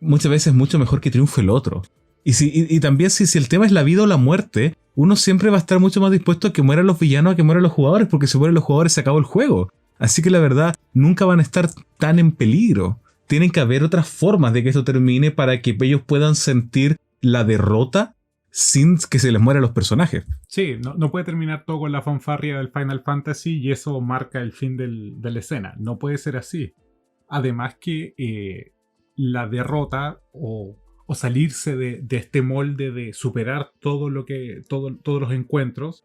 muchas veces mucho mejor que triunfe el otro. Y también si el tema es la vida o la muerte, uno siempre va a estar mucho más dispuesto a que mueran los villanos a que mueran los jugadores, porque si mueren los jugadores se acabó el juego. Así que la verdad, nunca van a estar tan en peligro. Tienen que haber otras formas de que esto termine para que ellos puedan sentir la derrota sin que se les mueran los personajes. Sí, no puede terminar todo con la fanfarria del Final Fantasy y eso marca el fin de la escena. No puede ser así. Además que la derrota o salirse de este molde de superar todos los encuentros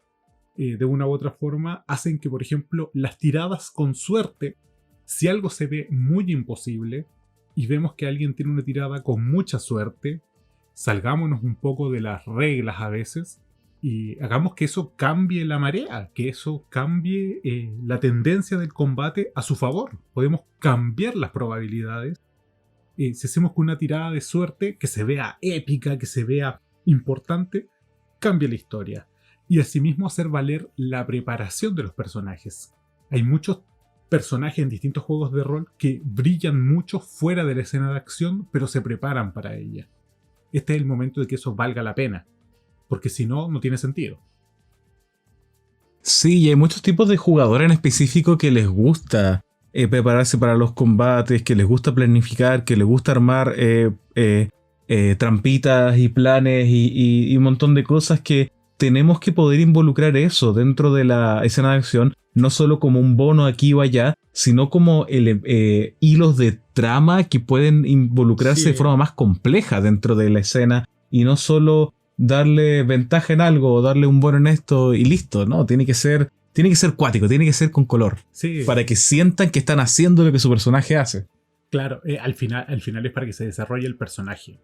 de una u otra forma hacen que, por ejemplo, las tiradas con suerte, si algo se ve muy imposible y vemos que alguien tiene una tirada con mucha suerte, salgámonos un poco de las reglas a veces y hagamos que eso cambie la marea, que eso cambie la tendencia del combate a su favor. Podemos cambiar las probabilidades. Si hacemos con una tirada de suerte que se vea épica, que se vea importante, cambia la historia. Y asimismo hacer valer la preparación de los personajes. Hay muchos personajes en distintos juegos de rol que brillan mucho fuera de la escena de acción, pero se preparan para ella. Este es el momento de que eso valga la pena, porque si no, no tiene sentido. Sí, y hay muchos tipos de jugadores en específico que les gusta prepararse para los combates, que les gusta planificar, que les gusta armar trampitas y planes y un montón de cosas que tenemos que poder involucrar eso dentro de la escena de acción, no solo como un bono aquí o allá, sino como hilos de trama que pueden involucrarse de forma más compleja dentro de la escena y no solo darle ventaja en algo o darle un bono en esto y listo, ¿no? Tiene que ser cuático, tiene que ser con color, para que sientan que están haciendo lo que su personaje hace. Claro, al final es para que se desarrolle el personaje.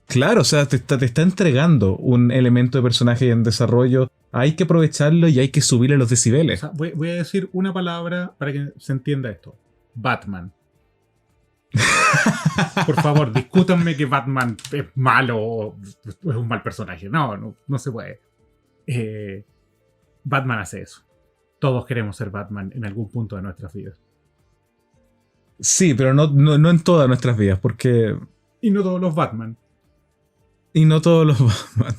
Claro, o sea, te está entregando un elemento de personaje en desarrollo. Hay que aprovecharlo y hay que subirle los decibeles. O sea, voy a decir una palabra para que se entienda esto. Batman. Por favor, discútanme que Batman es malo o es un mal personaje. No se puede. Batman hace eso. Todos queremos ser Batman en algún punto de nuestras vidas. Sí, pero no en todas nuestras vidas, porque... Y no todos los Batman. Y no todos los Batman.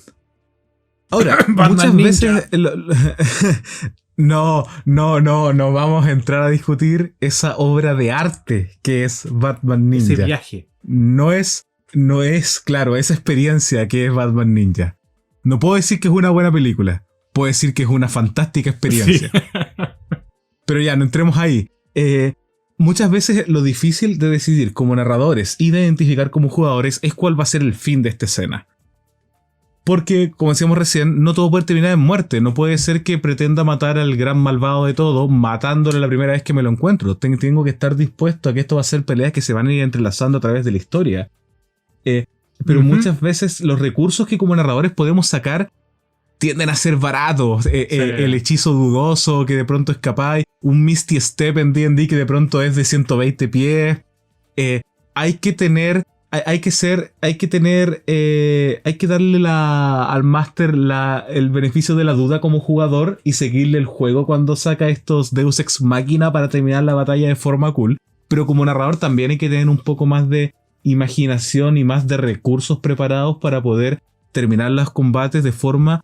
Ahora, Batman muchas Ninja. veces... No vamos a entrar a discutir esa obra de arte que es Batman Ninja. Ese viaje. No es, claro, esa experiencia que es Batman Ninja. No puedo decir que es una buena película. Puedo decir que es una fantástica experiencia. Sí. Pero ya, no entremos ahí. Muchas veces lo difícil de decidir como narradores y de identificar como jugadores es cuál va a ser el fin de esta escena. Porque, como decíamos recién, no todo puede terminar en muerte. No puede ser que pretenda matar al gran malvado de todo, matándole la primera vez que me lo encuentro. Tengo que estar dispuesto a que esto va a ser peleas que se van a ir entrelazando a través de la historia. Pero muchas veces los recursos que como narradores podemos sacar tienden a ser baratos. El hechizo dudoso que de pronto escapáis. un Misty Step en D&D que de pronto es de 120 pies. Hay que tener... Hay que darle al máster el beneficio de la duda como jugador y seguirle el juego cuando saca estos Deus Ex Machina para terminar la batalla de forma cool. Pero como narrador también hay que tener un poco más de imaginación y más de recursos preparados para poder terminar los combates de forma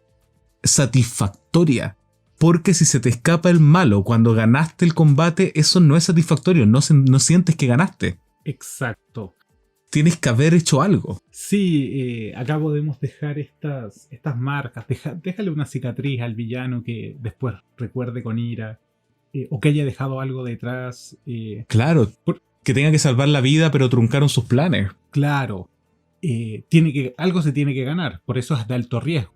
satisfactoria. Porque si se te escapa el malo cuando ganaste el combate, eso no es satisfactorio, no sientes que ganaste. Exacto. Tienes que haber hecho algo. Sí, acá podemos dejar estas marcas. Déjale una cicatriz al villano que después recuerde con ira. O que haya dejado algo detrás. Claro, que tenga que salvar la vida, pero truncaron sus planes. Claro. Algo se tiene que ganar. Por eso es de alto riesgo.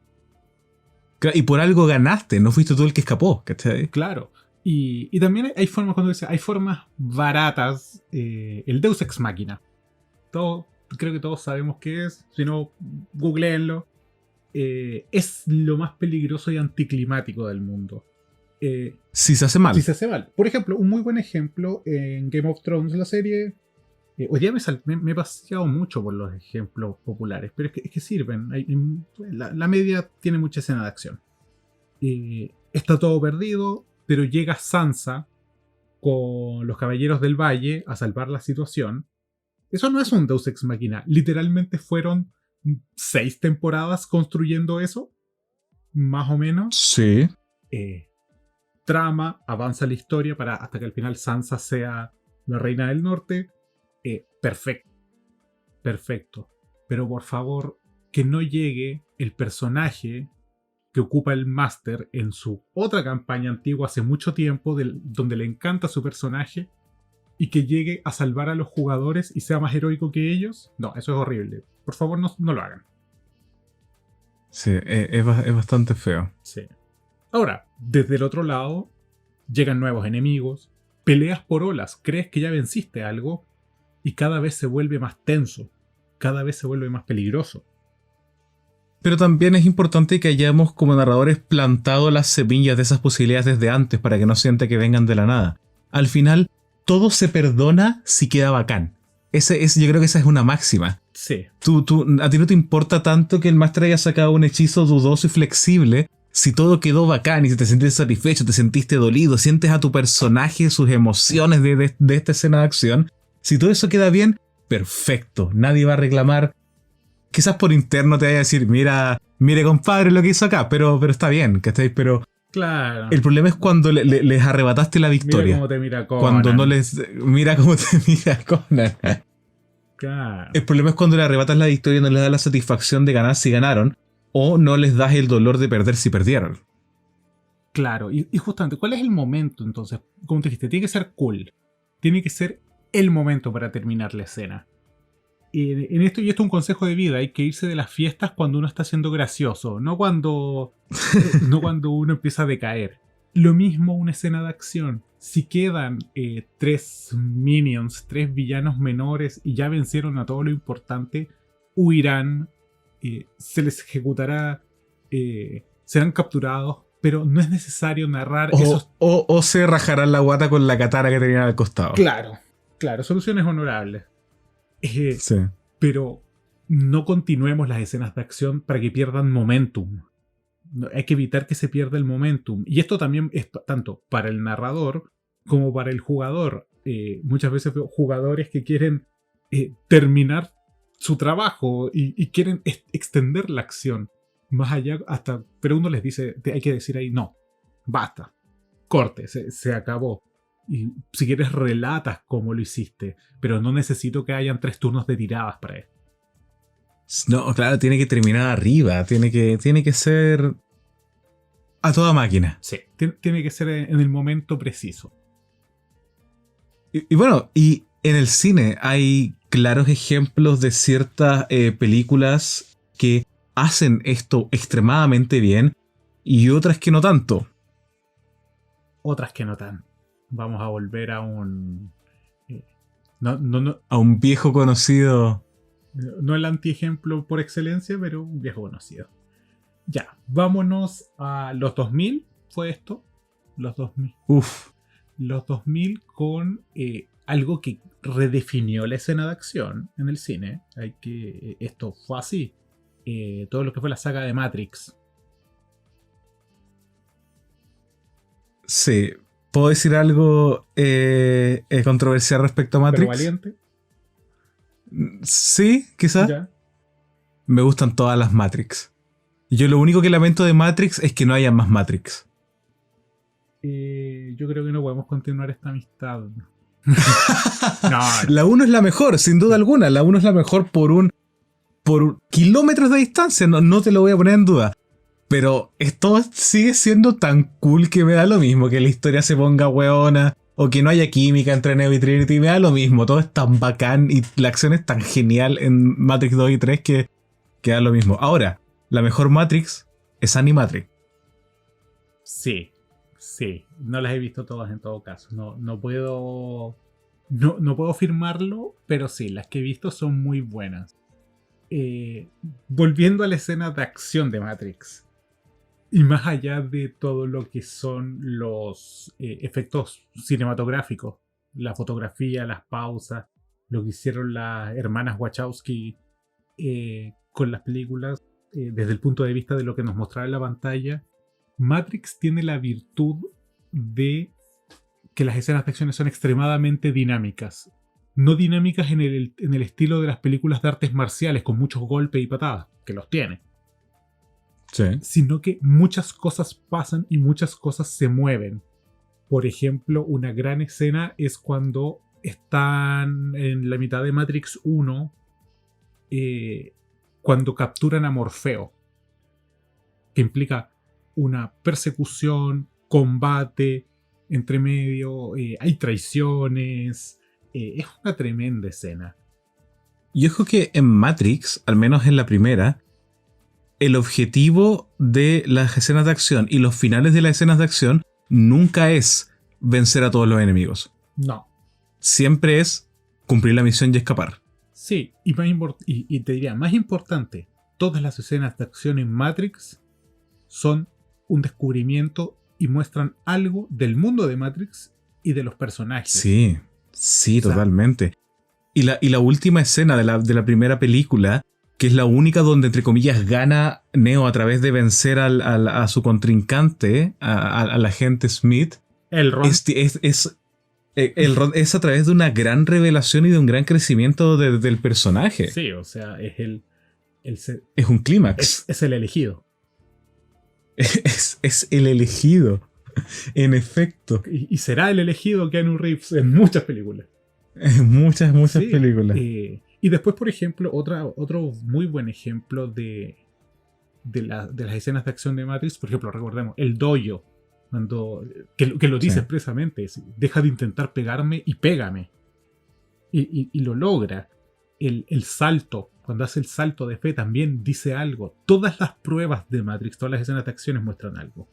Y por algo ganaste, no fuiste tú el que escapó, ¿cachai? Claro. Y también hay formas, cuando dice, hay formas baratas. El Deus Ex Machina. Creo que todos sabemos qué es. Si no, googleenlo. Es lo más peligroso y anticlimático del mundo. Si se hace mal. Si se hace mal. Por ejemplo, un muy buen ejemplo en Game of Thrones, la serie. Hoy día me he paseado mucho por los ejemplos populares, pero es que sirven. La media tiene mucha escena de acción. Está todo perdido, pero llega Sansa con los Caballeros del Valle a salvar la situación. Eso no es un Deus Ex Machina. Literalmente fueron 6 temporadas construyendo eso. Más o menos. Sí. Trama, avanza la historia hasta que al final Sansa sea la reina del norte. Perfecto. Perfecto. Pero por favor, que no llegue el personaje que ocupa el máster en su otra campaña antigua hace mucho tiempo, donde le encanta su personaje, y que llegue a salvar a los jugadores y sea más heroico que ellos. No, eso es horrible. Por favor, no lo hagan. Sí, es bastante feo. Sí. Ahora, desde el otro lado, llegan nuevos enemigos, peleas por olas, crees que ya venciste algo, y cada vez se vuelve más tenso, cada vez se vuelve más peligroso. Pero también es importante que hayamos como narradores plantado las semillas de esas posibilidades desde antes para que no sienta que vengan de la nada. Al final, todo se perdona si queda bacán. Yo creo que esa es una máxima. Sí. A ti no te importa tanto que el máster haya sacado un hechizo dudoso y flexible. Si todo quedó bacán y si te sentiste satisfecho, te sentiste dolido, sientes a tu personaje, sus emociones de esta escena de acción. Si todo eso queda bien, perfecto. Nadie va a reclamar. Quizás por interno te vaya a decir, mire compadre lo que hizo acá, pero está bien, ¿cachai? Pero claro. El problema es cuando les arrebataste la victoria. Mira cómo te mira Conan. Cuando no les... Mira cómo te mira Conan. Claro. El problema es cuando le arrebatas la victoria y no les das la satisfacción de ganar si ganaron, o no les das el dolor de perder si perdieron. Claro, y justamente, ¿cuál es el momento entonces? Como te dijiste, tiene que ser cool. Tiene que ser el momento para terminar la escena. Y esto es un consejo de vida, hay que irse de las fiestas cuando uno está siendo gracioso, no cuando uno empieza a decaer. Lo mismo una escena de acción. Si quedan 3 minions, 3 villanos menores y ya vencieron a todo lo importante, huirán, se les ejecutará, serán capturados, pero no es necesario narrar esos... O se rajarán la guata con la katana que tenían al costado. Claro, soluciones honorables. Sí. Pero no continuemos las escenas de acción para que pierdan momentum. Hay que evitar que se pierda el momentum. Y esto también es tanto para el narrador como para el jugador. Muchas veces veo jugadores que quieren terminar su trabajo y quieren extender la acción más allá pero uno les dice, hay que decir ahí, no, basta, corte, se acabó. Y si quieres relatas cómo lo hiciste, pero no necesito que hayan 3 turnos de tiradas para esto. No, claro, tiene que terminar arriba, tiene que ser a toda máquina. Sí, tiene que ser en el momento preciso. Y bueno, y en el cine hay claros ejemplos de ciertas películas que hacen esto extremadamente bien y otras que no tanto. Otras que no tanto. Vamos a volver a un... a un viejo conocido. No el antiejemplo por excelencia, pero un viejo conocido. Ya, vámonos a los 2000. ¿Fue esto? Los 2000. Uf. los 2000 con algo que redefinió la escena de acción en el cine. Esto fue así. Todo lo que fue la saga de Matrix. Sí. ¿Puedo decir algo controversial respecto a Matrix? Pero valiente. Sí, quizás. Ya. Me gustan todas las Matrix. Yo lo único que lamento de Matrix es que no haya más Matrix. Yo creo que no podemos continuar esta amistad. No. La 1 es la mejor, sin duda alguna. La 1 es la mejor por kilómetros de distancia. No te lo voy a poner en duda. Pero esto sigue siendo tan cool que me da lo mismo que la historia se ponga hueona o que no haya química entre Neo y Trinity. Me da lo mismo. Todo es tan bacán y la acción es tan genial en Matrix 2 y 3 que da lo mismo. Ahora, la mejor Matrix es Animatrix. Sí. No las he visto todas en todo caso. No puedo afirmarlo, pero sí, las que he visto son muy buenas. Volviendo a la escena de acción de Matrix. Y más allá de todo lo que son los efectos cinematográficos, la fotografía, las pausas, lo que hicieron las hermanas Wachowski con las películas, desde el punto de vista de lo que nos mostraba en la pantalla, Matrix tiene la virtud de que las escenas de acción son extremadamente dinámicas. No dinámicas en el estilo de las películas de artes marciales, con muchos golpes y patadas, que los tiene. Sí. Sino que muchas cosas pasan y muchas cosas se mueven. Por ejemplo, una gran escena es cuando están en la mitad de Matrix 1, cuando capturan a Morfeo, que implica una persecución, combate, entre medio, hay traiciones, es una tremenda escena. Y ojo que en Matrix, al menos en la primera, el objetivo de las escenas de acción y los finales de las escenas de acción nunca es vencer a todos los enemigos. No. Siempre es cumplir la misión y escapar. Sí, y te diría, más importante, todas las escenas de acción en Matrix son un descubrimiento y muestran algo del mundo de Matrix y de los personajes. Sí, o sea, totalmente. Y la última escena de la primera película, que es la única donde, entre comillas, gana Neo a través de vencer a su contrincante, al agente Smith. El Ron. Es a través de una gran revelación y de un gran crecimiento del personaje. Sí, o sea, es un clímax. Es el elegido. Es el elegido. En efecto. Y será el elegido Keanu Reeves en muchas películas. En muchas sí, películas. Y después, por ejemplo, otro muy buen ejemplo de las escenas de acción de Matrix, por ejemplo, recordemos, el dojo, que lo dice sí. Expresamente, deja de intentar pegarme y pégame. Y lo logra. El salto, cuando hace el salto de fe, también dice algo. Todas las pruebas de Matrix, todas las escenas de acciones muestran algo.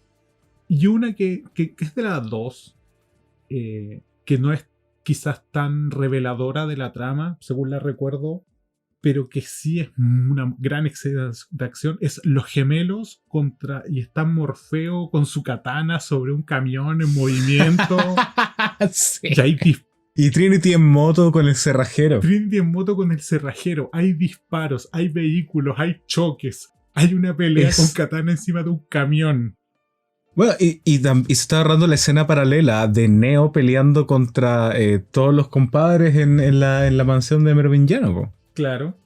Y una que es de las dos, que no es quizás tan reveladora de la trama, según la recuerdo, pero que sí es una gran escena de acción, es los gemelos y está Morfeo con su katana sobre un camión en movimiento. Sí. Y Trinity en moto con el cerrajero. Hay disparos, hay vehículos, hay choques, hay una pelea con katana encima de un camión. Bueno, y se está agarrando la escena paralela de Neo peleando contra todos los compadres en la mansión de Merovingiano, po. Claro.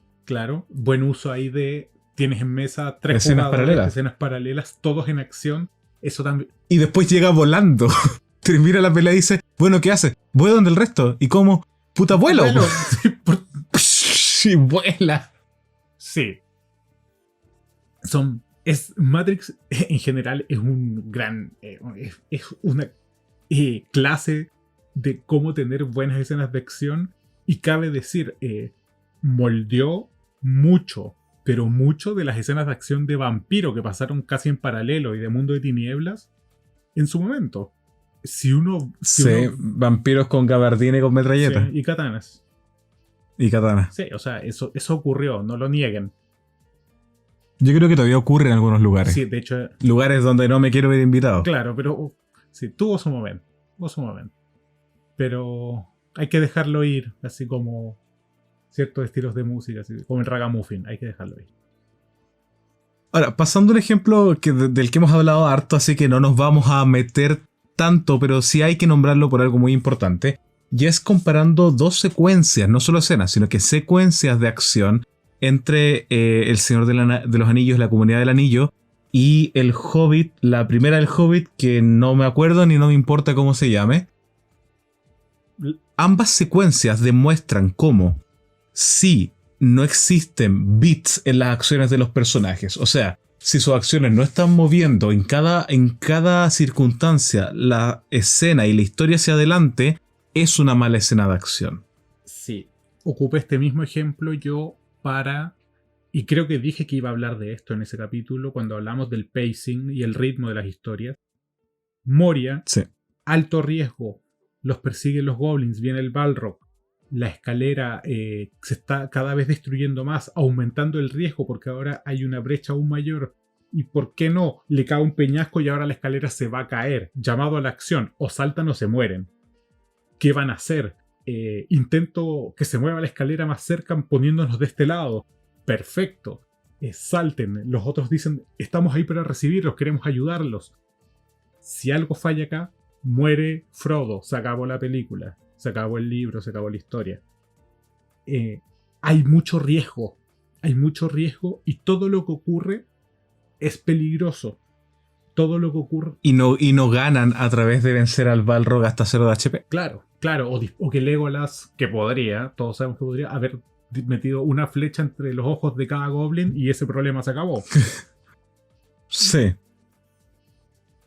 Buen uso ahí de... Tienes en mesa 3 escenas paralelas, todos en acción. Eso también... Y después llega volando. Termina la pelea y dice, bueno, ¿qué hace? Voy donde el resto. ¿Y cómo? ¡Puta vuelo! Sí, vuela. Sí. Matrix en general es un gran... es una clase de cómo tener buenas escenas de acción. Y cabe decir, moldeó mucho, pero mucho de las escenas de acción de vampiro que pasaron casi en paralelo y de Mundo de Tinieblas en su momento. Vampiros con gabardina y con metralleta. Sí, y katanas. Sí, o sea, eso ocurrió, no lo nieguen. Yo creo que todavía ocurre en algunos lugares. Sí, de hecho... Lugares donde no me quiero ver invitado. Claro, pero sí, tuvo su momento. pero hay que dejarlo ir, así como ciertos estilos de música, así como el ragamuffin, hay que dejarlo ir. Ahora, pasando un ejemplo del que hemos hablado harto, así que no nos vamos a meter tanto, pero sí hay que nombrarlo por algo muy importante, y es comparando dos secuencias, no solo escenas, sino que secuencias de acción entre El Señor de los Anillos, la Comunidad del Anillo, y El Hobbit, la primera del Hobbit, que no me acuerdo ni no me importa cómo se llame. Ambas secuencias demuestran cómo, si no existen bits en las acciones de los personajes, o sea, si sus acciones no están moviendo en cada circunstancia la escena y la historia hacia adelante, es una mala escena de acción. Sí, ocupé este mismo ejemplo yo para... Y creo que dije que iba a hablar de esto en ese capítulo cuando hablamos del pacing y el ritmo de las historias. Moria, Sí. alto riesgo, los persiguen los goblins, viene el Balrog, la escalera se está cada vez destruyendo más, aumentando el riesgo porque ahora hay una brecha aún mayor. Y por qué no, le cae un peñasco y ahora la escalera se va a caer. Llamado a la acción, o saltan o se mueren. ¿Qué van a hacer? Intento que se mueva la escalera más cerca poniéndonos de este lado. Perfecto. Salten. Los otros dicen, estamos ahí para recibirlos, queremos ayudarlos. Si algo falla acá, muere Frodo. Se acabó la película. Se acabó el libro, se acabó la historia. Hay mucho riesgo. Hay mucho riesgo y todo lo que ocurre es peligroso. Todo lo que ocurre... Y no ganan a través de vencer al Balrog hasta 0 de HP. Claro. O que Legolas, que podría, todos sabemos que podría, haber metido una flecha entre los ojos de cada goblin y ese problema se acabó. Sí.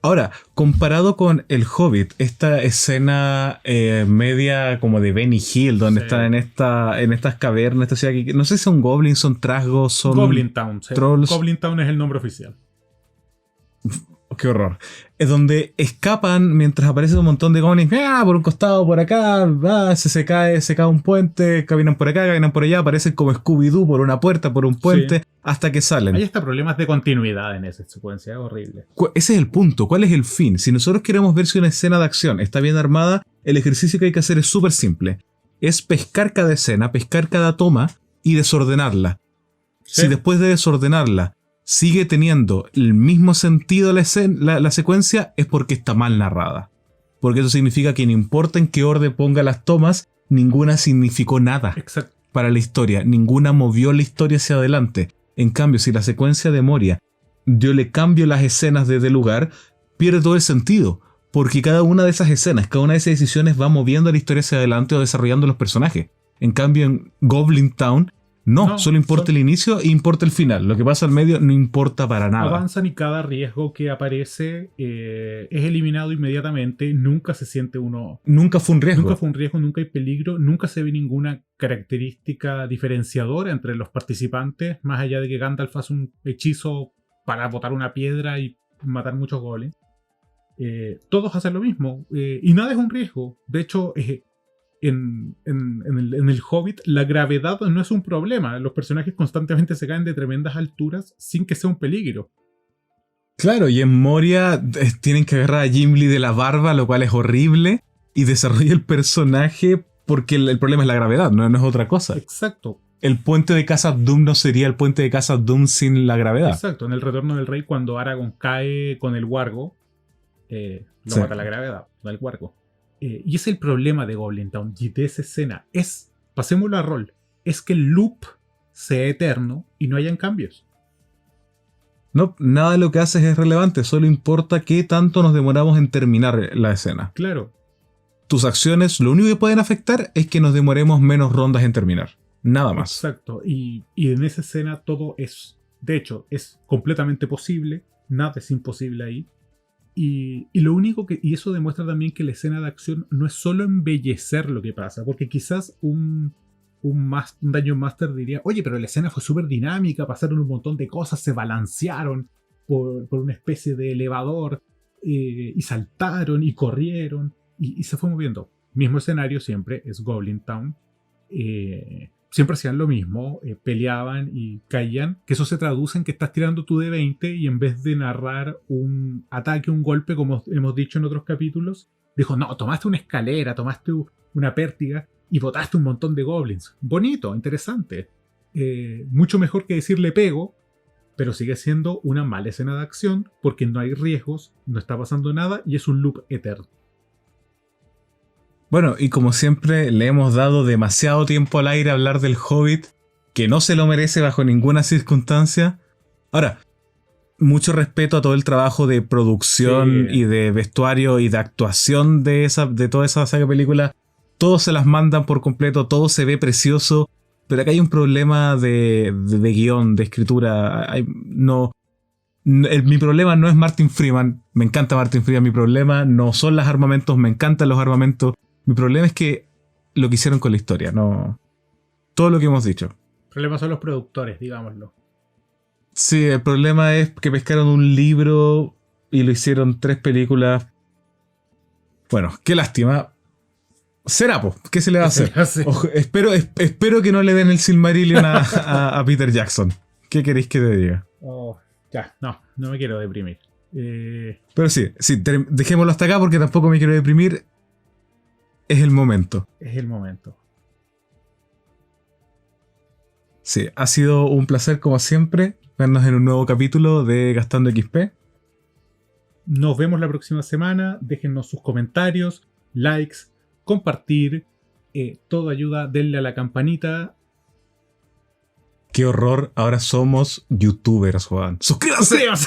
Ahora, comparado con El Hobbit, esta escena media como de Benny Hill, donde Sí. están en estas cavernas, esta ciudad que no sé si son goblins, son trasgos, son Goblin Town. Sí. trolls. Goblin Town es el nombre oficial. Qué horror. Es donde escapan mientras aparece un montón de goblins. Por un costado, por acá. Se cae un puente. Caminan por acá, caminan por allá. Aparecen como Scooby-Doo por una puerta, por un puente. Sí. Hasta que salen. Hay hasta problemas de continuidad en esa secuencia. Es horrible. Ese es el punto. ¿Cuál es el fin? Si nosotros queremos ver si una escena de acción está bien armada, el ejercicio que hay que hacer es súper simple. Es pescar cada escena, pescar cada toma y desordenarla. Sí. Si después de desordenarla sigue teniendo el mismo sentido la secuencia, es porque está mal narrada. Porque eso significa que no importa en qué orden ponga las tomas, ninguna significó nada. Exacto. Para la historia. Ninguna movió la historia hacia adelante. En cambio, si la secuencia de Moria yo le cambio las escenas de lugar, pierde todo el sentido. Porque cada una de esas escenas, cada una de esas decisiones va moviendo la historia hacia adelante o desarrollando los personajes. En cambio, en Goblin Town, no, solo importa el inicio e importa el final. Lo que pasa al medio no importa para nada. Avanzan y cada riesgo que aparece es eliminado inmediatamente. Nunca se siente uno... Nunca fue un riesgo. Nunca fue un riesgo, nunca hay peligro. Nunca se ve ninguna característica diferenciadora entre los participantes. Más allá de que Gandalf hace un hechizo para botar una piedra y matar muchos golems. Todos hacen lo mismo. Y nada es un riesgo. De hecho... En el Hobbit la gravedad no es un problema. Los personajes constantemente se caen de tremendas alturas sin que sea un peligro. Claro, y en Moria tienen que agarrar a Gimli de la barba, lo cual es horrible, y desarrolla el personaje porque el problema es la gravedad, no es otra cosa. Exacto. El puente de Khazad Dûm no sería el puente de Khazad Dûm sin la gravedad. Exacto. En el Retorno del Rey, cuando Aragorn cae con el Wargo, lo mata la gravedad, no el Wargo. Y es el problema de Goblin Town y de esa escena. Pasémoslo a rol, es que el loop sea eterno y no hayan cambios. No, nada de lo que haces es relevante, solo importa qué tanto nos demoramos en terminar la escena. Claro. Tus acciones, lo único que pueden afectar es que nos demoremos menos rondas en terminar. Nada más. Exacto. Y en esa escena todo es, de hecho, es completamente posible. Nada es imposible ahí. Y lo único que... Y eso demuestra también que la escena de acción no es solo embellecer lo que pasa. Porque quizás un Dungeon Master diría, oye, pero la escena fue súper dinámica, pasaron un montón de cosas, se balancearon por una especie de elevador, y saltaron y corrieron, y se fue moviendo. Mismo escenario siempre, es Goblin Town. Siempre hacían lo mismo, peleaban y caían, que eso se traduce en que estás tirando tu D20 y en vez de narrar un ataque, un golpe, como hemos dicho en otros capítulos, Dijo, no, tomaste una escalera, tomaste una pértiga y botaste un montón de goblins. Bonito, interesante. Mucho mejor que decirle pego, pero sigue siendo una mala escena de acción porque no hay riesgos, no está pasando nada y es un loop eterno. Bueno, y como siempre le hemos dado demasiado tiempo al aire a hablar del Hobbit, que no se lo merece bajo ninguna circunstancia. Ahora, mucho respeto a todo el trabajo de producción y de vestuario y de actuación de toda esa saga de películas. Todos se las mandan por completo, todo se ve precioso, pero acá hay un problema de guión, de escritura. Mi problema no es Martin Freeman, me encanta Martin Freeman, mi problema no son los armamentos, me encantan los armamentos. Mi problema es que lo que hicieron con la historia, no todo lo que hemos dicho. El problema son los productores, digámoslo. Sí, el problema es que pescaron un libro y lo hicieron 3 películas. Bueno, qué lástima. Será, pues, ¿qué se le va a hacer? Ojo, espero que no le den el Silmarillion a Peter Jackson. ¿Qué queréis que te diga? Ya, no me quiero deprimir. Pero sí, dejémoslo hasta acá porque tampoco me quiero deprimir. Es el momento. Es el momento. Sí, ha sido un placer como siempre vernos en un nuevo capítulo de Gastando XP. Nos vemos la próxima semana. Déjennos sus comentarios, likes, compartir. Todo ayuda, denle a la campanita. Qué horror, ahora somos youtubers, Juan. ¡Suscríbanse!